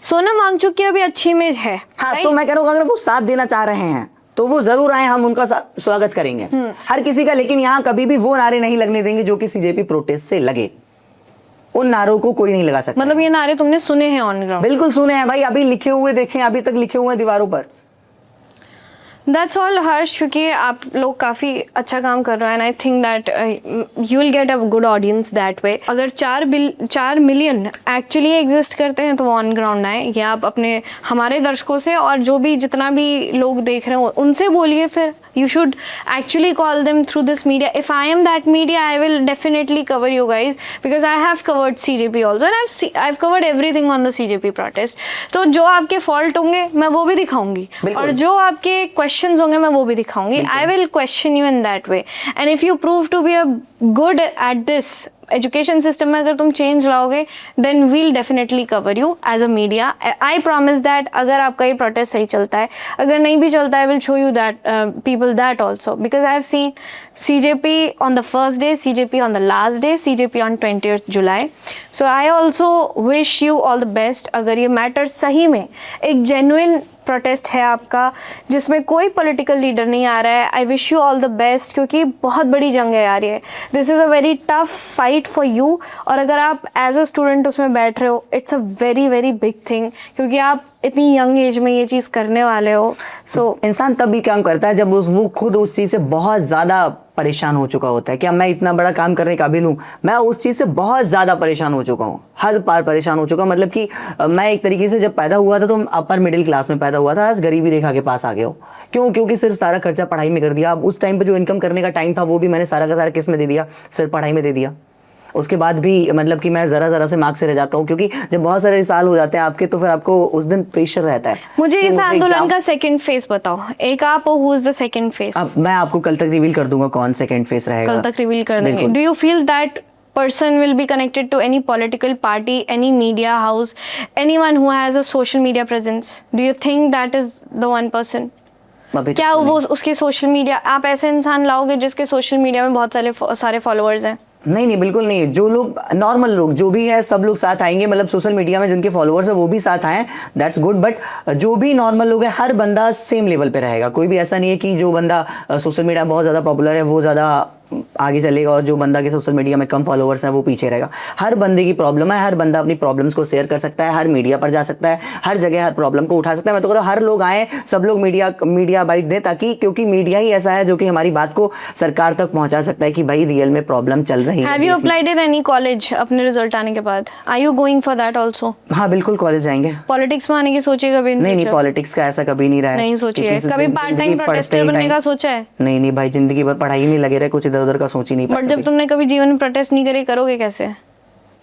सोनम वांगचुक की अभी अच्छी इमेज है। हाँ, तो मैं कह रहा हूँ अगर वो साथ देना चाह रहे हैं तो वो जरूर आए, हम उनका स्वागत करेंगे हर किसी का। लेकिन यहाँ कभी भी वो नारे नहीं लगने देंगे जो कि सीजेपी प्रोटेस्ट से लगे। उन नारों को कोई नहीं लगा सकता। मतलब ये नारे तुमने सुने हैं ऑन ग्राउंड? बिल्कुल सुने हैं भाई, अभी लिखे हुए देखें, अभी तक लिखे हुए हैं दीवारों पर। दैट्स ऑल हर्ष, क्योंकि आप लोग काफ़ी अच्छा काम कर रहे हैं, and I think that you will get a good audience that way. अगर 4 मिलियन एक्चुअली एग्जिस्ट करते हैं तो वो ऑन ग्राउंड आए, या आप अपने हमारे दर्शकों से और जो भी जितना भी लोग देख रहे हो उनसे बोलिए। फिर you should actually call them through this media. If I am that media, I will definitely cover you guys, because I have covered CJP also, and I've covered everything on the CJP protest. तो जो आपके fault होंगे मैं वो भी दिखाऊंगी, और जो आपके questions होंगे मैं वो भी दिखाऊंगी। I will question you in that way, and if you prove to be a good at this education system में अगर तुम चेंज लाओगे, then we'll definitely cover you as a media. I promise that अगर आपका ये protest सही चलता है, अगर नहीं भी चलता है, will show you that people that also, because I have seen CJP on the first day, CJP on the last day, CJP on 20th July. So I also wish you all the best. अगर ये matter सही में एक genuine protest है आपका, जिसमें कोई political leader नहीं आ रहा है, I wish you all the best, क्योंकि बहुत बड़ी जंग है यार ये। This is a very tough fight for you, और अगर आप एज अ स्टूडेंट उसमें बैठ रहे हो, it's a very very big thing, क्योंकि आप इतनी यंग एज में ये चीज़ करने वाले हो। सो इंसान तब भी काम करता है जब वो खुद उस चीज़ से बहुत ज़्यादा परेशान हो चुका होता है। क्या मैं इतना बड़ा काम करने के काबिल हूँ? मैं उस चीज़ से बहुत ज़्यादा परेशान हो चुका हूँ, हद पार परेशान हो चुका हूँ। मतलब कि मैं एक तरीके से जब पैदा हुआ था तो अपर मिडिल क्लास में पैदा हुआ था, आज गरीबी रेखा के पास आ गया हो। क्यों? क्योंकि सिर्फ सारा खर्चा पढ़ाई में कर दिया। अब उस टाइम पे जो इनकम करने का टाइम था वो भी मैंने सारा का सारा किस में दे दिया? सिर्फ पढ़ाई में दे दिया। उसके बाद भी मतलब कि मैं ज़रा से मार्क्स से रह जाता हूँ, क्योंकि जब बहुत सारे साल हो जाते हैं आपके तो फिर आपको उस दिन प्रेशर रहता है। मुझे इस आंदोलन का सेकंड फेज बताओ, एक आप हो, who is the second phase? अब मैं आपको कल तक रिवील कर दूंगा कौन सेकंड फेज रहेगा। कल तक रिवील कर देंगे। Do you feel that person will be connected to any political party, any media house, anyone who has a social media presence? Do you think that is the one person? क्या वो उसके social media, आप ऐसे इंसान लाओगे जिसके social media में बहुत सारे फॉलोअर्स हैं? नहीं, बिल्कुल नहीं। जो लोग नॉर्मल लोग जो भी है सब लोग साथ आएंगे, मतलब सोशल मीडिया में जिनके फॉलोअर्स है वो भी साथ आए, दैट्स गुड। बट जो भी नॉर्मल लोग हैं, हर बंदा सेम लेवल पे रहेगा। कोई भी ऐसा नहीं है कि जो बंदा सोशल मीडिया बहुत ज़्यादा पॉपुलर है वो ज़्यादा आगे चलेगा और जो बंदा के सोशल मीडिया में कम फॉलोअर्स है वो पीछे रहेगा। हर बंदे की प्रॉब्लम है, हर बंदा अपनी प्रॉब्लम्स को शेयर कर सकता है, हर मीडिया पर जा सकता है, हर जगह हर प्रॉब्लम को उठा सकता है। मैं तो कहता हूँ हर लोग आए, सब लोग मीडिया बाइट दें, ताकि क्योंकि मीडिया ही ऐसा है जो कि हमारी बात को सरकार तक पहुंचा सकता है कि भाई रियल में प्रॉब्लम चल रही है। Have you applied in any college अपने रिजल्ट आने के बाद? Are you going for that also? हाँ बिल्कुल, कॉलेज जाएंगे। पॉलिटिक्स में आने की सोचिएगा? नहीं, पॉलिटिक्स का ऐसा कभी नहीं रहा है। नहीं सोचिए कभी पार्ट टाइम प्रोटेस्टर बनने का सोचा है? नहीं भाई, जिंदगी भर पढ़ाई में लगे रहे, कुछ इधर उधर का सोच ही नहीं। बट जब तुमने कभी जीवन में प्रोटेस्ट नहीं करे, करोगे कैसे?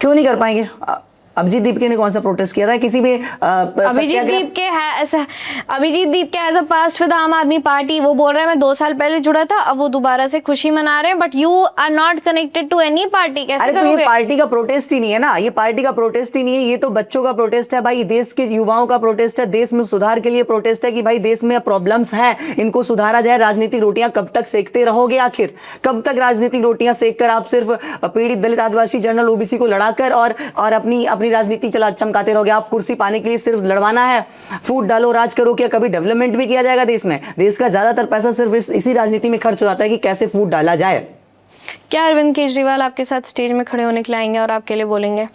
क्यों नहीं कर पाएंगे? अभिजीत दीप ने कौन सा प्रोटेस्ट किया था? किसी भी अभिजीत दीप के हैज अ पास्ट विद आम आदमी पार्टी। वो बोल रहे हैं मैं 2 साल पहले जुड़ा था, अब वो दोबारा से खुशी मना रहे हैं, but you are not connected to any party. कैसे अरे करोगे? तो ये पार्टी का प्रोटेस्ट ही नहीं है ना, ये पार्टी का प्रोटेस्ट ही नहीं है, ये तो बच्चों का प्रोटेस्ट है भाई, देश के युवाओं का प्रोटेस्ट है, देश में सुधार के लिए प्रोटेस्ट है कि भाई देश में प्रॉब्लम्स हैं, इनको सुधारा जाए। राजनीतिक रोटियां कब तक सेकते रहोगे? आखिर कब तक राजनीतिक रोटियां सेक कर आप सिर्फ पीड़ित दलित आदिवासी जनरल ओबीसी को लड़ाकर और अपनी राजनीति चमकाते रहोगे? आप कुर्सी पाने के लिए सिर्फ लड़वाना है, फूट डालो राज करो, क्या कभी डेवलपमेंट भी किया जाएगा देश में? देश का ज्यादातर पैसा सिर्फ इसी राजनीति में खर्च हो जाता है कि कैसे फूट डाला जाए। क्या अरविंद केजरीवाल आपके साथ स्टेज में खड़े होने के लिए आएंगे और आपके लिए बोलेंगे?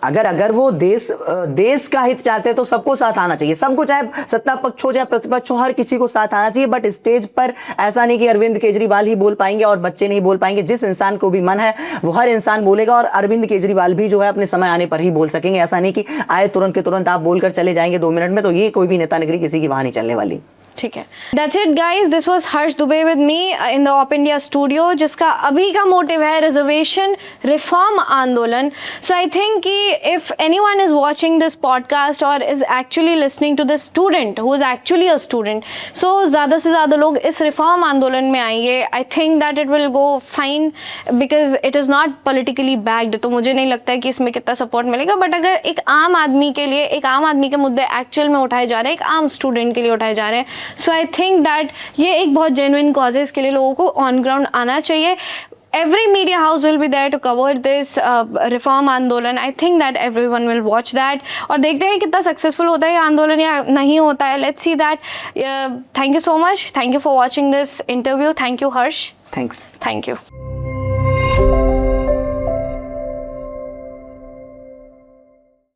अगर वो देश का हित चाहते हैं तो सबको साथ आना चाहिए, सबको, चाहे सत्ता पक्ष हो चाहे प्रतिपक्ष हो, हर किसी को साथ आना चाहिए। बट स्टेज पर ऐसा नहीं कि अरविंद केजरीवाल ही बोल पाएंगे और बच्चे नहीं बोल पाएंगे। जिस इंसान को भी मन है वो हर इंसान बोलेगा, और अरविंद केजरीवाल भी जो है अपने समय आने पर ही बोल सकेंगे। ऐसा नहीं कि आए तुरंत के तुरंत आप बोलकर चले जाएंगे 2 मिनट में, तो ये कोई भी नेता नगरी किसी की वहां नहीं चलने वाली। ठीक है, that's it guys, this was Harsh Dubey with me in the Op India studio, जिसका अभी का मोटिव है रिजर्वेशन रिफॉर्म आंदोलन। सो आई थिंक कि if anyone is watching this podcast और is actually listening to this student who is actually a student, so ज़्यादा से ज़्यादा लोग इस रिफॉर्म आंदोलन में आएंगे। I think that it will go fine because it is not politically backed. तो मुझे नहीं लगता है कि इसमें कितना सपोर्ट मिलेगा, बट अगर एक आम आदमी के लिए, एक आम आदमी के मुद्दे एक्चुअल में उठाए जा रहे हैं, एक आम स्टूडेंट के लिए उठाए जा रहे हैं, सो आई थिंक दैट ये एक बहुत जेन्युइन कॉजेज के लिए लोगों को ऑन ग्राउंड आना चाहिए। Every media house will be there to cover this reform आंदोलन. I think that everyone will watch that और देखते हैं कितना सक्सेसफुल होता है ये आंदोलन या नहीं होता है. Let's see that. Thank you so much. Thank you for watching this interview. Thank you, Harsh. Thanks. Thank you.